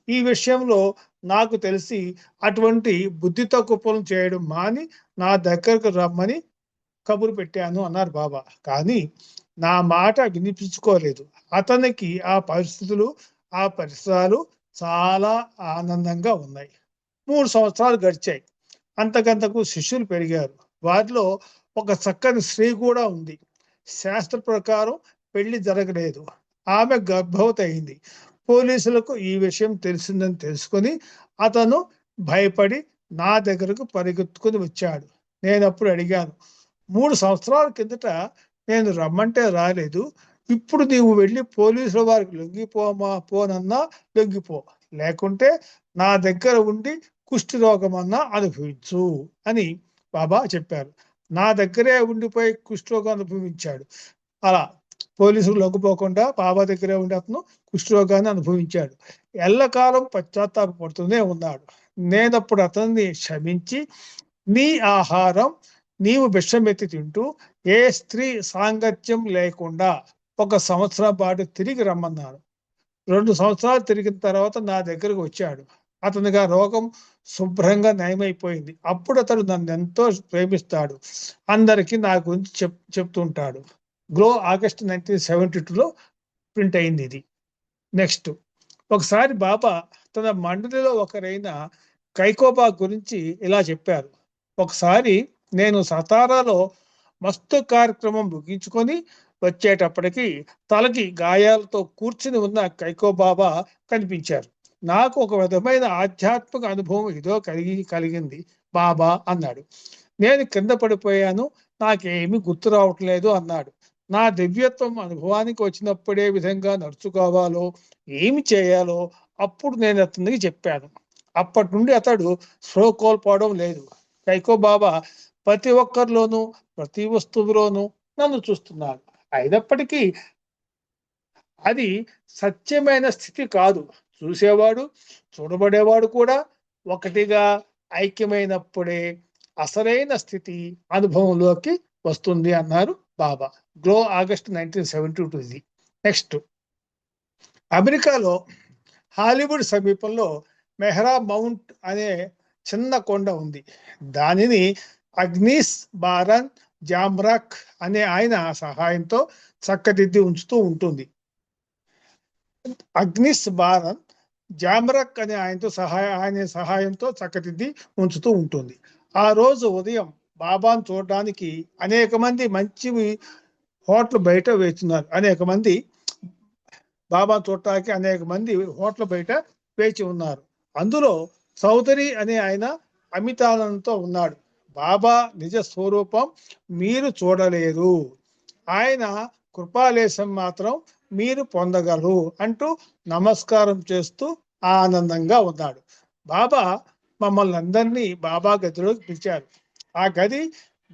ఈ విషయంలో నాకు తెలిసి అటువంటి బుద్ధి తక్కువ పనులు చేయడం మాని నా దగ్గరకు రమ్మని కబురు పెట్టాను అన్నారు బాబా. కానీ నా మాట వినిపించుకోలేదు. అతనికి ఆ పరిస్థితులు ఆ పరిసరాలు చాలా ఆనందంగా ఉన్నాయి. 3 సంవత్సరాలు గడిచాయి. అంతకంతకు శిష్యులు పెరిగారు. వారిలో ఒక చక్కని స్త్రీ కూడా ఉంది. శాస్త్ర ప్రకారం పెళ్లి జరగలేదు. ఆమె గర్భవతి అయింది. పోలీసులకు ఈ విషయం తెలిసిందని తెలుసుకొని అతను భయపడి నా దగ్గరకు పరిగెత్తుకుని వచ్చాడు. నేనప్పుడు అడిగాను, 3 సంవత్సరాల కిందట నేను రమ్మంటే రాలేదు, ఇప్పుడు నీవు వెళ్ళి పోలీసుల వారికి పోనన్నా లొంగిపో, లేకుంటే నా దగ్గర ఉండి కుష్టి రోగమన్నా అనుభవించు అని బాబా చెప్పారు. నా దగ్గరే ఉండిపోయి కుష్ఠరోగం అనుభవించాడు. అలా పోలీసులు లొంగిపోకుండా బాబా దగ్గరే ఉండి అతను కుష్ఠరోగాన్ని అనుభవించాడు. ఎల్లకాలం పశ్చాత్తాపడుతూనే ఉన్నాడు. నేనప్పుడు అతన్ని క్షమించి, నీ ఆహారం నీవు విషమెత్తి తింటూ ఏ స్త్రీ సాంగత్యం లేకుండా 1 సంవత్సరం పాటు తిరిగి రమ్మన్నాను. 2 సంవత్సరాలు తిరిగిన తర్వాత నా దగ్గరకు వచ్చాడు. అతనిగా రోగం శుభ్రంగా నయమైపోయింది. అప్పుడు అతడు నన్ను ఎంతో ప్రేమిస్తాడు. అందరికీ నా గురించి చెప్తుంటాడు. గ్లో ఆగస్ట్ 1972లో ప్రింట్ అయింది ఇది. నెక్స్ట్, ఒకసారి బాబా తన మండలిలో ఒకరైన కైకోబా గురించి ఇలా చెప్పారు. ఒకసారి నేను సతారాలో మస్తు కార్యక్రమం ముగించుకొని వచ్చేటప్పటికి తలకి గాయాలతో కూర్చుని ఉన్న కైకోబాబా కనిపించారు. నాకు ఒక విధమైన ఆధ్యాత్మిక అనుభవం ఏదో కలిగింది బాబా అన్నాడు. నేను కింద పడిపోయాను, నాకేమీ గుర్తు రావట్లేదు అన్నాడు. నా దివ్యత్వం అనుభవానికి వచ్చినప్పుడే విధంగా నడుచుకోవాలో ఏమి చేయాలో అప్పుడు నేను అతనికి చెప్పాను. అప్పటి నుండి అతడు స్పృహ కోల్పోవడం లేదు. కైకోబాబా ప్రతి ఒక్కరిలోనూ ప్రతి వస్తువులోనూ నన్ను చూస్తున్నాడు. అయినప్పటికీ అది సత్యమైన స్థితి కాదు. చూసేవాడు చూడబడేవాడు కూడా ఒకటిగా ఐక్యమైనప్పుడే అసలైన స్థితి అనుభవంలోకి వస్తుంది అన్నారు బాబా. గ్లో ఆగస్ట్ 1972 ఇది. నెక్స్ట్, అమెరికాలో హాలీవుడ్ సమీపంలో మెహ్రా మౌంట్ అనే చిన్న కొండ ఉంది. దానిని అగ్నిస్ బారన్ జామ్రాక్ అనే ఆయన సహాయంతో చక్కదిద్ది ఉంచుతూ ఉంటుంది. అగ్నిస్ బారన్ జామ్రాక్ అనే ఆయన సహాయంతో చక్కదిద్ది ఉంచుతూ ఉంటుంది. ఆ రోజు ఉదయం బాబాను చూడడానికి అనేక మంది మంచి హోటల్ బయట వేస్తున్నారు. అనేక మంది హోటల్ బయట వేచి ఉన్నారు. అందులో చౌదరి అనే ఆయన అమితానందంతో ఉన్నాడు. బాబా నిజ స్వరూపం మీరు చూడలేరు, ఆయన కృపాలేశం మాత్రం మీరు పొందగలరు అంటూ నమస్కారం చేస్తూ ఆనందంగా ఉన్నాడు. బాబా మమ్మల్ని అందరినీ బాబా గదిలోకి పిలిచారు. ఆ గది,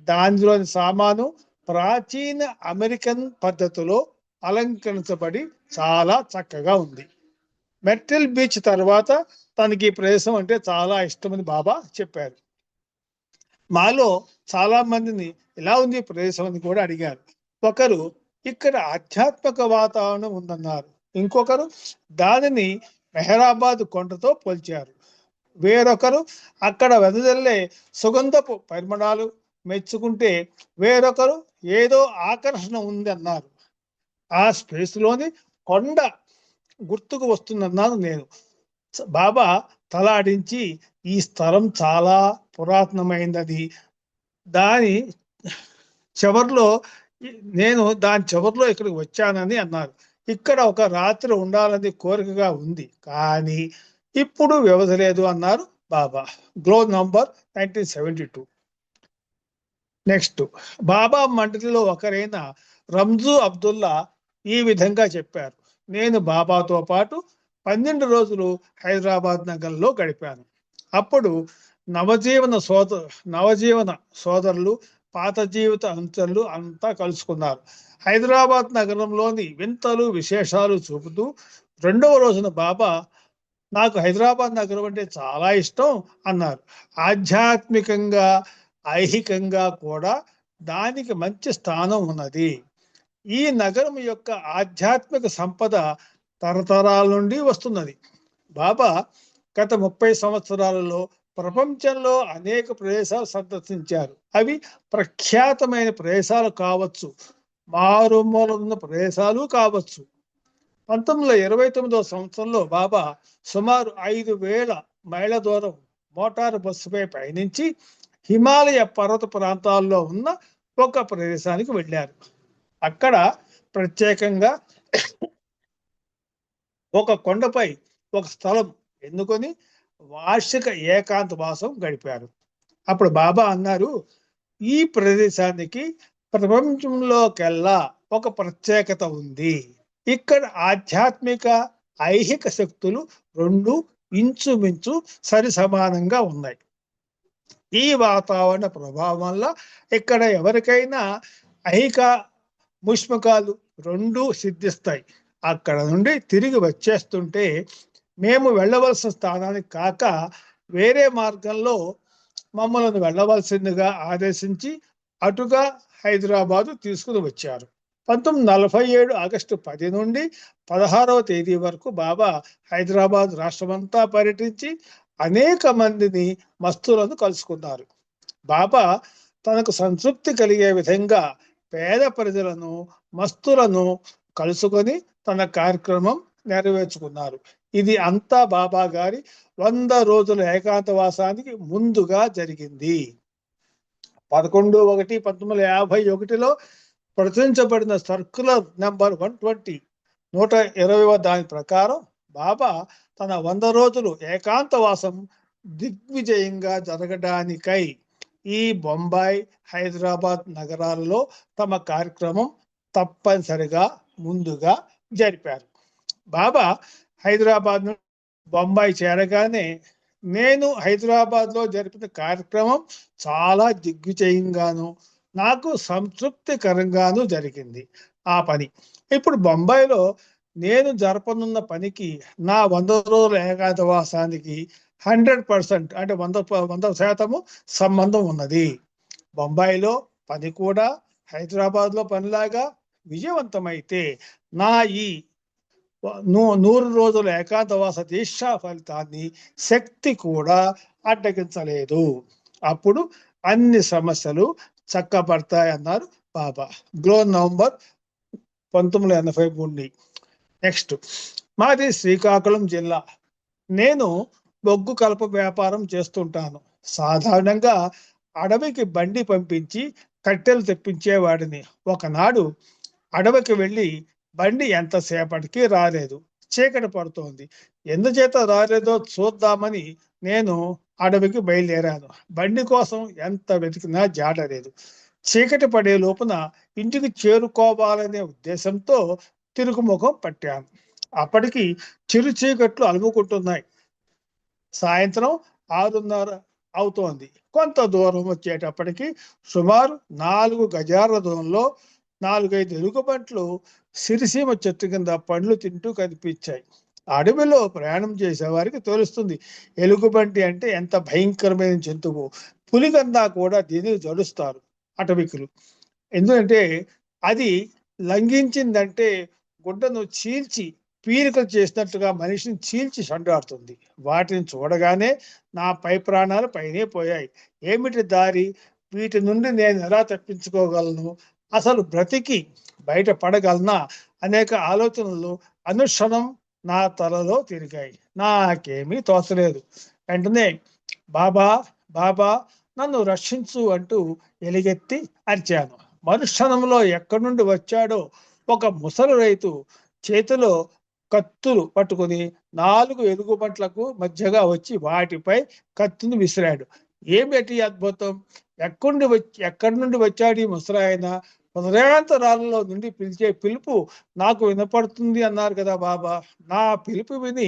దానిలోని సామాను ప్రాచీన అమెరికన్ పద్ధతిలో అలంకరించబడి చాలా చక్కగా ఉంది. మెర్టిల్ బీచ్ తర్వాత తనకి ప్రదేశం అంటే చాలా ఇష్టమని బాబా చెప్పారు. మాలో చాలా మందిని ఎలా ఉంది ప్రదేశం అని కూడా అడిగారు. ఒకరు ఇక్కడ ఆధ్యాత్మిక వాతావరణం ఉందన్నారు. ఇంకొకరు దానిని మెహరాబాద్ కొండతో పోల్చారు. వేరొకరు అక్కడ వెదజల్లే సుగంధపు పరిమళాలు మెచ్చుకుంటే వేరొకరు ఏదో ఆకర్షణ ఉంది అన్నారు. ఆ స్పేస్లోని కొండ గుర్తుకు వస్తుందన్నాను నేను. బాబా తలాడించి ఈ స్థలం చాలా పురాతనమైనది, దాని చివర్లో ఇక్కడికి వచ్చానని అన్నారు. ఇక్కడ ఒక రాత్రి ఉండాలని కోరికగా ఉంది, కానీ ఇప్పుడు వ్యవధి లేదు అన్నారు బాబా. గ్లో నంబర్ 1972. నెక్స్ట్, బాబా మండలిలో ఒకరైన రంజు అబ్దుల్లా ఈ విధంగా చెప్పారు. నేను బాబాతో పాటు 12 రోజులు హైదరాబాద్ నగరంలో గడిపాను. అప్పుడు నవజీవన సోదరులు, పాత జీవిత అంచలు అంతా కలుసుకున్నారు. హైదరాబాద్ నగరంలోని వింతలు విశేషాలు చూపుతూ 2వ రోజున బాబా నాకు హైదరాబాద్ నగరం అంటే చాలా ఇష్టం అన్నారు. ఆధ్యాత్మికంగా ఐహికంగా కూడా దానికి మంచి స్థానం ఉన్నది. ఈ నగరం యొక్క ఆధ్యాత్మిక సంపద తరతరాల నుండి వస్తున్నది. బాబా గత 30 సంవత్సరాలలో ప్రపంచంలో అనేక ప్రదేశాలు సందర్శించారు. అవి ప్రఖ్యాతమైన ప్రదేశాలు కావచ్చు, మారుమూల ఉన్న ప్రదేశాలు కావచ్చు. 1929వ సంవత్సరంలో బాబా సుమారు 5,000 మైళ్ళ దూరం మోటారు బస్సుపై పయనించి హిమాలయ పర్వత ప్రాంతాల్లో ఉన్న ఒక ప్రదేశానికి వెళ్ళారు. అక్కడ ప్రత్యేకంగా ఒక కొండపై ఒక స్థలం ఎన్నుకొని వార్షిక ఏకాంత వాసం గడిపారు. అప్పుడు బాబా అన్నారు, ఈ ప్రదేశానికి ప్రపంచంలోకెల్లా ఒక ప్రత్యేకత ఉంది. ఇక్కడ ఆధ్యాత్మిక ఐహిక శక్తులు రెండు ఇంచుమించు సరి సమానంగా ఉన్నాయి. ఈ వాతావరణ ప్రభావం వల్ల ఇక్కడ ఎవరికైనా ఐహిక ముష్మకాలు రెండు సిద్ధిస్తాయి. అక్కడ నుండి తిరిగి వచ్చేస్తుంటే మేము వెళ్ళవలసిన స్థానానికి కాక వేరే మార్గంలో మమ్మల్ని వెళ్ళవలసిందిగా ఆదేశించి అటుగా హైదరాబాదు తీసుకుని వచ్చారు. 1947 ఆగస్టు 10 నుండి 16వ తేదీ వరకు బాబా హైదరాబాద్ రాష్ట్రమంతా పర్యటించి అనేక మందిని మస్తులను కలుసుకున్నారు. బాబా తనకు సంతృప్తి కలిగే విధంగా పేద ప్రజలను మస్తులను కలుసుకొని తన కార్యక్రమం నెరవేర్చుకున్నారు. ఇది అంతా బాబా గారి 100 రోజుల ఏకాంతవాసానికి ముందుగా జరిగింది. 11/1/1951లో ప్రచురించబడిన సర్క్యులర్ నెంబర్ 120 120వ దాని ప్రకారం బాబా తన 100 రోజులు ఏకాంతవాసం దిగ్విజయంగా జరగడానికై ఈ బొంబాయి, హైదరాబాద్ నగరాలలో తమ కార్యక్రమం తప్పనిసరిగా ముందుగా జరిపారు. బాబా హైదరాబాద్ నుండి బొంబాయి చేరగానే నేను హైదరాబాద్లో జరిపిన కార్యక్రమం చాలా దిగ్విజయంగాను నాకు సంతృప్తికరంగాను జరిగింది. ఆ పని ఇప్పుడు బొంబాయిలో నేను జరపనున్న పనికి నా 100 రోజుల ఏకాంతవాసానికి 100% అంటే 100% సంబంధం ఉన్నది. బొంబాయిలో పని కూడా హైదరాబాద్లో పనిలాగా విజయవంతమైతే నా ఈ 100 రోజుల ఏకాంతవాస దీక్షా ఫలితాన్ని శక్తి కూడా అడ్డగించలేదు. అప్పుడు అన్ని సమస్యలు చక్కబడతాయన్నారు బాబా. నవంబర్ 1983. నెక్స్ట్, మాది శ్రీకాకుళం జిల్లా. నేను బొగ్గు కలప వ్యాపారం చేస్తుంటాను. సాధారణంగా అడవికి బండి పంపించి కట్టెలు తెప్పించేవాడిని. ఒకనాడు అడవికి వెళ్ళి బండి ఎంతసేపటికి రాలేదు. చీకటి పడుతోంది. ఎందుచేత రాలేదో చూద్దామని నేను అడవికి బయలుదేరాను. బండి కోసం ఎంత వెతికినా జాడలేదు. చీకటి పడే లోపున ఇంటికి చేరుకోవాలనే ఉద్దేశంతో తిరుగుముఖం పట్టాను. అప్పటికి చిరు చీకట్లు అలుముకుంటున్నాయి. సాయంత్రం 6:30 అవుతోంది. కొంత దూరం వచ్చేటప్పటికి సుమారు 4 గజాల దూరంలో 4-5 ఎలుగుబంట్లు సిరిసీమ చెట్టు కింద పండ్లు తింటూ కనిపించాయి. అడవిలో ప్రయాణం చేసే వారికి తెలుస్తుంది ఎలుగుబంటి అంటే ఎంత భయంకరమైన జంతువు. పులికన్నా కూడా దీన్ని జడుస్తారు అటవికులు. ఎందుకంటే అది లంఘించిందంటే గుడ్డను చీల్చి పీలికలు చేసినట్లుగా మనిషిని చీల్చి సండాడుతుంది. వాటిని చూడగానే నా పై ప్రాణాలు పైనే పోయాయి. ఏమిటి దారి? వీటి నుండి నేను ఎలా తప్పించుకోగలను? అసలు బ్రతికి బయట పడగలనా? అనేక ఆలోచనలు అనుక్షణం నా తలలో తిరిగాయి. నాకేమీ తోచలేదు. వెంటనే బాబా బాబా నన్ను రక్షించు అంటూ ఎలుగెత్తి అరిచాను. మరుక్షణంలో ఎక్కడి నుండి వచ్చాడో ఒక ముసలి రైతు చేతిలో కత్తులు పట్టుకుని 4 ఎలుగుబంట్లకు మధ్యగా వచ్చి వాటిపై కత్తిని విసిరాడు. ఏమిటి అద్భుతం! ఎక్కడి నుండి వచ్చాడు ఈ ముసలాయన? హృదయాంతరాలలో నుండి పిలిచే పిలుపు నాకు వినపడుతుంది అన్నారు కదా బాబా. నా పిలుపు విని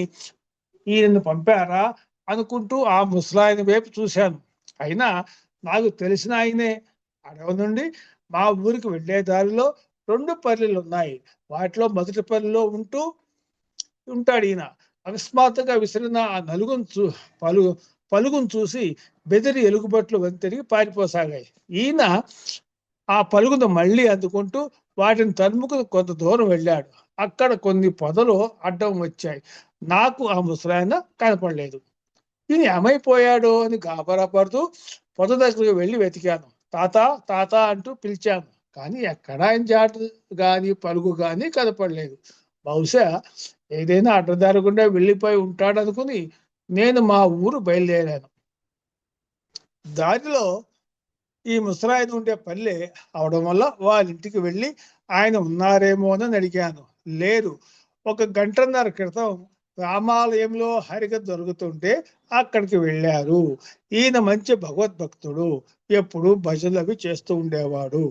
ఈయనను పంపారా అనుకుంటూ ఆ ముసలాయన వైపు చూశాను. అయినా నాకు తెలిసిన ఆయనే. అడవి నుండి మా ఊరికి వెళ్ళే దారిలో 2 పల్లెలు ఉన్నాయి. వాటిలో మొదటి పల్లెలో ఉంటాడు ఈయన. అకస్మాత్తుగా విసిరిన ఆ పలుగును చూసి బెదిరి ఎలుగుబట్లు వెంతిరిగి పారిపోసాగాయి. ఈయన ఆ పలుగును మళ్ళీ అందుకుంటూ వాటిని తరుముకు కొంత దూరం వెళ్ళాడు. అక్కడ కొన్ని పొదలు అడ్డం వచ్చాయి. నాకు ఆ ముసలాయన కనపడలేదు. ఈయన ఏమైపోయాడో అని గాబరా పడుతూ పొద దగ్గరికి వెళ్ళి వెతికాను. తాత తాత అంటూ పిలిచాను. కానీ ఎక్కడా ఆయన జాట గాని పలుగు గాని కనపడలేదు. బహుశా ఏదైనా అడ్డదారి గుండా వెళ్ళిపోయి ఉంటాడు అనుకుని నేను మా ఊరు బయలుదేరాను. దారిలో ఈ ముసలాయన ఉండే పల్లె అవడం వల్ల వాళ్ళ ఇంటికి వెళ్ళి ఆయన ఉన్నారేమో అని అడిగాను. లేరు. 1 గంటన్నర క్రితం రామాలయంలో హరికథ జరుగుతుంటే అక్కడికి వెళ్ళారు. ఈయన మంచి భగవద్భక్తుడు, ఎప్పుడు భజనలు అవి చేస్తూ ఉండేవాడు.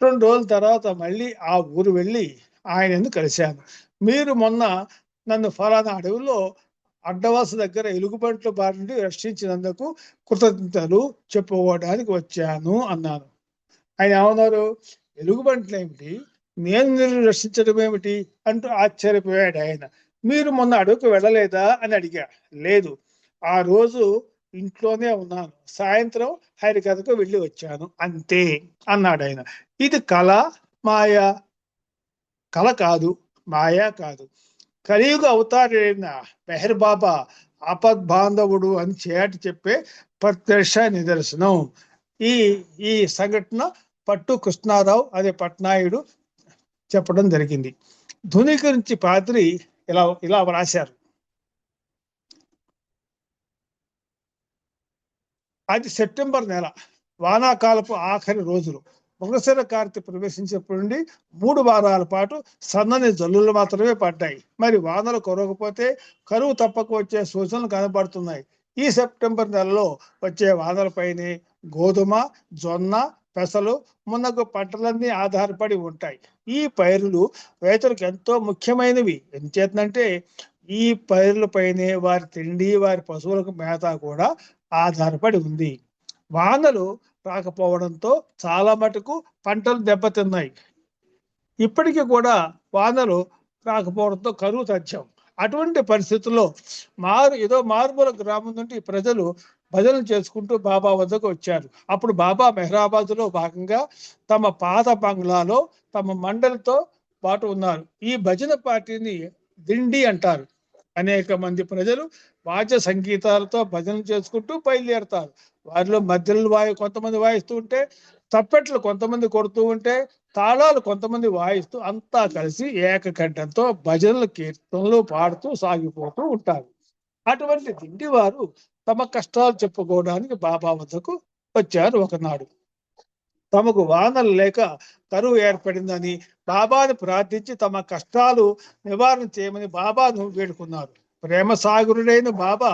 2 రోజుల తర్వాత మళ్ళీ ఆ ఊరు వెళ్ళి ఆయనను కలిశాను. మీరు మొన్న నన్ను ఫలానా అడవిలో అడ్డవలస దగ్గర ఎలుగుబంట్ల బారి నుండి రక్షించినందుకు కృతజ్ఞతలు చెప్పుకోవడానికి వచ్చాను అన్నాను. ఆయన ఏమన్నారు? ఎలుగుబంట్లు ఏమిటి, నేను నిన్ను రక్షించడం ఏమిటి అంటూ ఆశ్చర్యపోయాడు ఆయన. మీరు మొన్న అడవికి వెళ్ళలేదా అని అడిగా. లేదు, ఆ రోజు ఇంట్లోనే ఉన్నాను, సాయంత్రం హరికథకు వెళ్ళి వచ్చాను అంతే అన్నాడు ఆయన. ఇది కళ, మాయా? కళ కాదు, మాయా కాదు. కలియుగ అవతారైన మెహర్ బాబా ఆపద్బాంధవుడు అని చేటి చెప్పే ప్రత్యక్ష నిదర్శనం. ఈ సంఘటన పట్టు కృష్ణారావు అనే పట్నాయుడు చెప్పడం జరిగింది. ధుని గురించి పాత్రి ఇలా వ్రాశారు. అది సెప్టెంబర్ నెల, వానాకాలపు ఆఖరి రోజులు. మృగశిర కార్తె ప్రవేశించినప్పటి నుండి 3 వారాల పాటు సన్నని జల్లులు మాత్రమే పడ్డాయి. మరి వానలు కురవకపోతే కరువు తప్పక వచ్చే సూచనలు కనబడుతున్నాయి. ఈ సెప్టెంబర్ నెలలో వచ్చే వానలపైనే గోధుమ, జొన్న, పెసలు మున్నగు పంటలన్నీ ఆధారపడి ఉంటాయి. ఈ పైరులు రైతులకు ఎంతో ముఖ్యమైనవి. ఎంచేతంటే ఈ పైరులపైనే వారి తిండి, వారి పశువులకు మేత కూడా ఆధారపడి ఉంది. వానలు రాకపోవడంతో చాలా మటుకు పంటలు దెబ్బతిన్నాయి. ఇప్పటికీ కూడా వానలు రాకపోవడంతో కరువు తథ్యం. అటువంటి పరిస్థితుల్లో ఏదో మారుమూల గ్రామం నుండి ప్రజలు భజనలు చేసుకుంటూ బాబా వద్దకు వచ్చారు. అప్పుడు బాబా మెహరాబాద్లో భాగంగా తమ పాత బంగ్లాలో తమ మండలితో పాటు ఉన్నారు. ఈ భజన పార్టీని దిండి అంటారు. అనేక మంది ప్రజలు వాద్య సంగీతాలతో భజనలు చేసుకుంటూ బయలుదేరతారు. వారిలో మధ్యలో కొంతమంది వాయిస్తూ ఉంటే, తప్పెట్లు కొంతమంది కొడుతూ ఉంటే, తాళాలు కొంతమంది వాయిస్తూ అంతా కలిసి ఏకకంఠంతో భజనలు, కీర్తనలు పాడుతూ సాగిపోతూ ఉంటారు. అటువంటి దిండి వారు తమ కష్టాలు చెప్పుకోవడానికి బాబా వద్దకు వచ్చారు. ఒకనాడు తమకు వానలు లేక కరువు ఏర్పడిందని బాబాను ప్రార్థించి తమ కష్టాలు నివారణ చేయమని బాబాను వేడుకున్నారు. ప్రేమ సాగరుడైన బాబా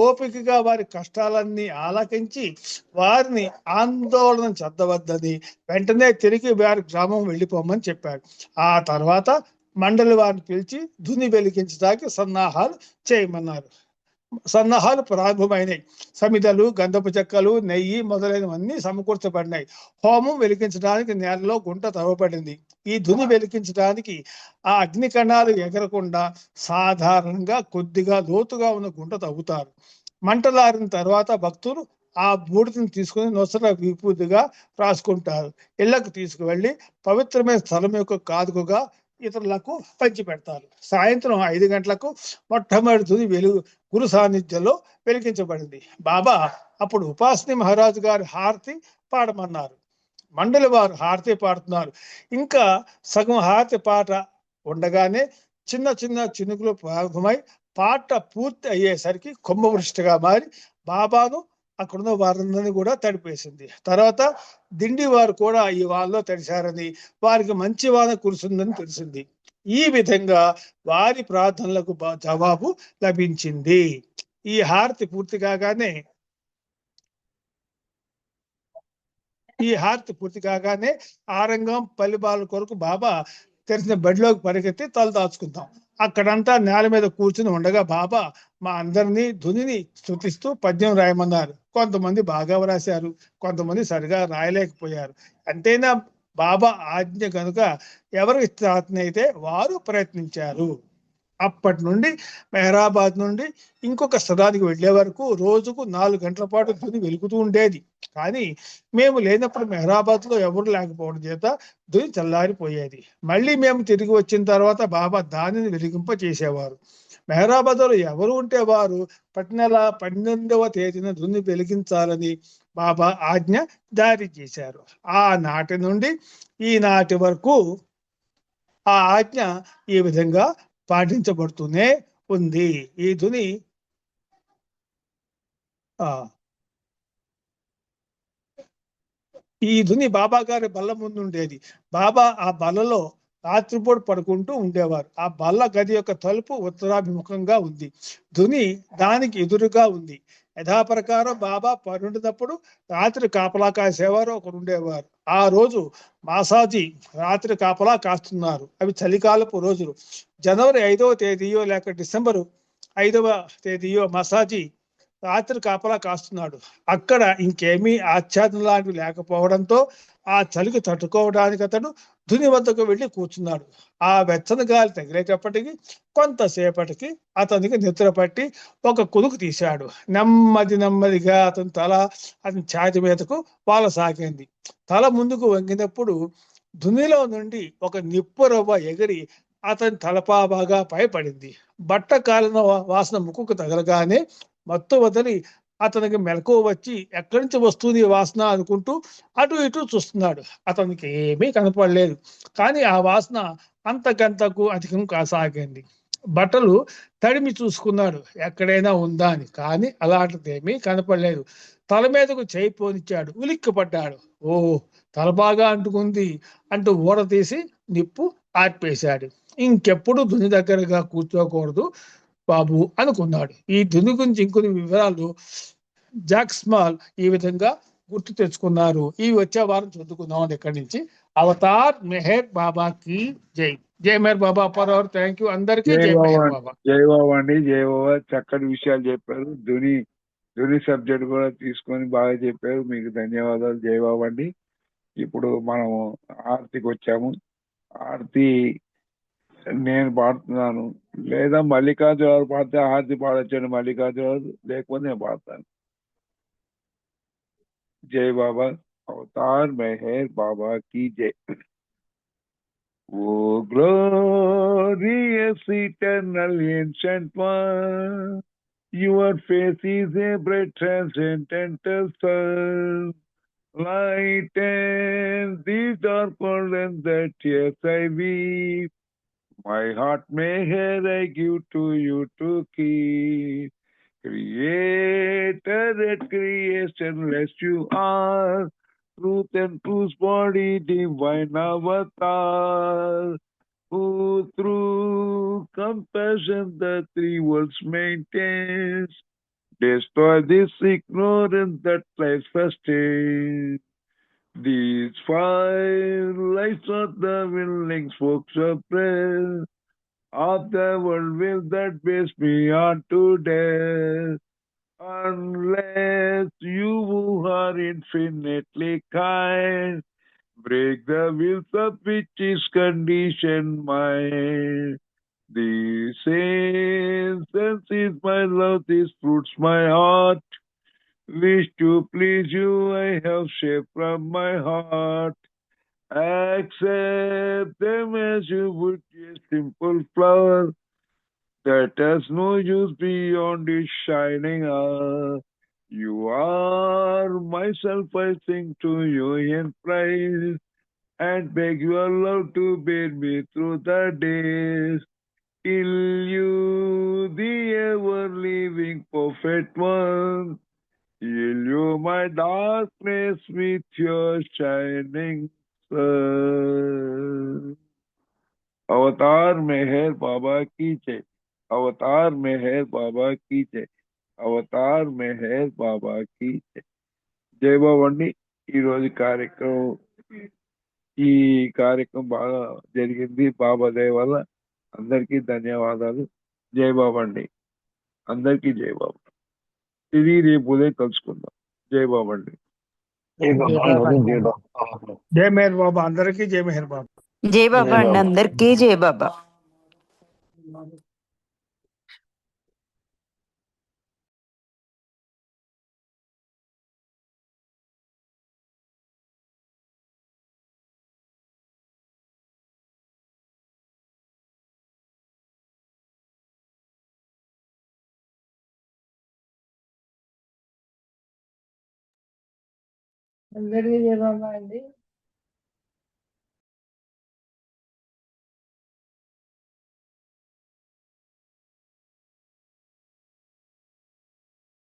ఓపికగా వారి కష్టాలన్నీ ఆలకించి వారిని ఆందోళన చెందవద్దని వెంటనే తిరిగి వారి గ్రామం వెళ్ళిపోమని చెప్పాడు. ఆ తర్వాత మండలి వారిని పిలిచి ధుని వెలిగించడానికి సన్నాహాలు చేయమన్నారు. సన్నాహాలు ప్రారంభమైనాయి. సమిదలు, గంధపు చెక్కలు, నెయ్యి మొదలైనవన్నీ సమకూర్చబడినాయి. హోమం వెలిగించడానికి నేలలో గుంట తవ్వబడింది. ఈ ధుని వెలిగించడానికి ఆ అగ్ని కణాలు ఎగరకుండా సాధారణంగా కొద్దిగా లోతుగా ఉన్న గుంట తవ్వుతారు. మంటలారిన తర్వాత భక్తులు ఆ బూడిదని తీసుకుని నొసర విభూతిగా రాసుకుంటారు. ఇళ్లకు తీసుకువెళ్ళి పవిత్రమైన స్థలం యొక్క కాదుకగా ఇతరులకు పంచి పెడతారు. సాయంత్రం 5 గంటలకు మొట్టమొదటి ధుని గురు సాన్నిధ్యంలో వెలిగించబడింది. బాబా అప్పుడు ఉపాసని మహారాజు గారి హారతి పాడమన్నారు. మండలి వారు హారతి పాడుతున్నారు. ఇంకా సగం హారతి పాట ఉండగానే చిన్న చిన్న చినుకులు ప్రారంభమై పాట పూర్తి అయ్యేసరికి కుంభవృష్టిగా మారి బాబాను అక్కడున్న వారందరినీ కూడా తడిపేసింది. తర్వాత దిండి వారు కూడా ఈ వానలో తడిశారని, వారికి మంచి వాన కురుస్తుందని తెలిసింది. ఈ విధంగా వారి ప్రార్థనలకు జవాబు లభించింది. ఈ హారతి పూర్తి కాగానే ఆరంగం పల్లిబాల కొరకు బాబా తెరిచిన బడిలోకి పరిగెత్తి తలదాచుకుందాం. అక్కడంతా నేల మీద కూర్చుని ఉండగా బాబా మా అందరినీ ధునిని స్తుతిస్తూ పద్యం రాయమన్నారు. కొంతమంది బాగా వ్రాశారు, కొంతమంది సరిగా రాయలేకపోయారు. అంతేనా బాబా ఆజ్ఞ కనుక ఎవరికి అయితే వారు ప్రయత్నించారు. అప్పటి నుండి మెహరాబాద్ నుండి ఇంకొక స్థలానికి వెళ్లే వరకు రోజుకు 4 గంటల పాటు ధుని వెలుగుతూ ఉండేది. కానీ మేము లేనప్పుడు మెహరాబాద్ లో ఎవరు లేకపోవడం చేత ధుని చల్లారిపోయేది. మళ్ళీ మేము తిరిగి వచ్చిన తర్వాత బాబా దానిని వెలిగింప చేసేవారు. మెహరాబాద్ లో ఎవరు ఉంటే వారు ప్రతి నెల 12వ తేదీన ధుని వెలిగించాలని బాబా ఆజ్ఞ జారీ చేశారు. ఆనాటి నుండి ఈనాటి వరకు ఆ ఆజ్ఞ ఈ విధంగా పాటించబడుతూనే ఉంది. ఈ ధుని బాబా గారి బల్ల ముందు ఉండేది. బాబా ఆ బల్లలో రాత్రిపూట పడుకుంటూ ఉండేవారు. ఆ బల్ల గది యొక్క తలుపు ఉత్తరాభిముఖంగా ఉంది. ధుని దానికి ఎదురుగా ఉంది. యథాప్రకారం బాబా పనుండినప్పుడు రాత్రి కాపలా కాసేవారు ఒకరు ఉండేవారు. ఆ రోజు మాసాజీ రాత్రి కాపలా కాస్తున్నారు. అవి చలికాలపు రోజులు. జనవరి 5వ తేదీయో లేక డిసెంబరు 5వ తేదీయో మసాజీ రాత్రి కాపలా కాస్తున్నాడు. అక్కడ ఇంకేమీ ఆచ్ఛాదన లాంటివి లేకపోవడంతో ఆ చలికి తట్టుకోవడానికి అతడు ధుని వద్దకు వెళ్ళి కూర్చున్నాడు. ఆ వెచ్చని గాలి తగిలేటప్పటికి కొంతసేపటికి అతనికి నిద్ర పట్టి ఒక కుదుకు తీశాడు. నెమ్మదిగా అతని తల అతని ఛాతి మీదకు వాలసాగింది. తల ముందుకు వంగినప్పుడు ధునిలో నుండి ఒక నిప్పు రవ్వ ఎగిరి అతని తలపాబాగా పైపడింది. బట్ట కాలిన వాసన ముక్కుకు తగలగానే మత్తు వదిలి అతనికి మెలకువ వచ్చి ఎక్కడి నుంచి వస్తుంది వాసన అనుకుంటూ అటు ఇటు చూస్తున్నాడు. అతనికి ఏమీ కనపడలేదు. కానీ ఆ వాసన అంతకంతకు అధికం కాసాగింది. బట్టలు తడిమి చూసుకున్నాడు ఎక్కడైనా ఉందా అని. కానీ అలాంటిదేమీ కనపడలేదు. తల మీదకు చేయి పోనిచ్చాడు. ఉలిక్కిపడ్డాడు. ఓ, తల బాగా అంటుకుంది అంటూ ఊడ తీసి నిప్పు ఆర్పేశాడు. ఇంకెప్పుడు ధుని దగ్గరగా కూర్చోకూడదు బాబు అనుకున్నాడు. ఈ ధుని గురించి ఇంకొన్ని వివరాలు జాక్స్మాల్ ఈ విధంగా గుర్తు తెచ్చుకున్నారు. ఈ వచ్చే వారం చదువుకుందాం. ఇక్కడి నుంచి అవతార్ మెహర్ బాబా కి జై. జై మెహర్ బాబా ఫర్ అవర్. థ్యాంక్ యూ అందరికీ. జై జై మెహర్ బాబా, బాబా. జై బాబా అండి, జై బాబా. చక్కటి విషయాలు చెప్పారు. ధుని సబ్జెక్ట్ కూడా తీసుకొని బాగా చెప్పారు. మీకు ధన్యవాదాలు. జై బాబా అండి. ఇప్పుడు మనం ఆరతికి వచ్చాము. ఆరతి నేను పాడుతున్నాను, లేదా మల్లికార్జున గారు పాడితే ఆరతి పాడొచ్చండి. మల్లికార్జున గారు లేకపోతే నేను పాడతాను. జై బాబా. అవతార్ మెహర్ బాబా की जय. Oh glorious eternal ancient one, your face is a bright transcendental sun, light and the dark world and the tears I weep. My heart may hear I give to you to keep. Creator at creation, lest you are truth and truth's body, divine avatar, who through compassion the three worlds maintains, destroy this ignorance that lies sustains. These five lights of the willing spokes of prayer of the world will that bears me on to death. Unless you who are infinitely kind break the wheels of which is conditioned mind. This incense is my love, these fruits my heart. Wish to please you, I have shaped from my heart. Accept them as you would a simple flower that has no use beyond its shining hour. You are myself, I sing to you in praise, and beg your love to bear me through the days, till you, the ever-living perfect one, heal you my darkness with your shining sun. अवतार मेहर बाबा की जय. अवतार मेहर बाबा की जय. Avatar Meher బాబా కి జై. జై బాబా అండి. ఈరోజు ఈ కార్యక్రమం బాగా జరిగింది బాబా దయ వల్ల. అందరికీ ధన్యవాదాలు. జై బాబా అండి. అందరికీ జై బాబా. తిరిగి రేపు ఉదయం కలుసుకుందాం. జై బాబా అండి. జై మెహర్ బాబా అందరికీ. జై మెహర్ బాబా. జై బాబా అండి అందరికీ. జై బాబా. అందరికీ జై బాబా అండి.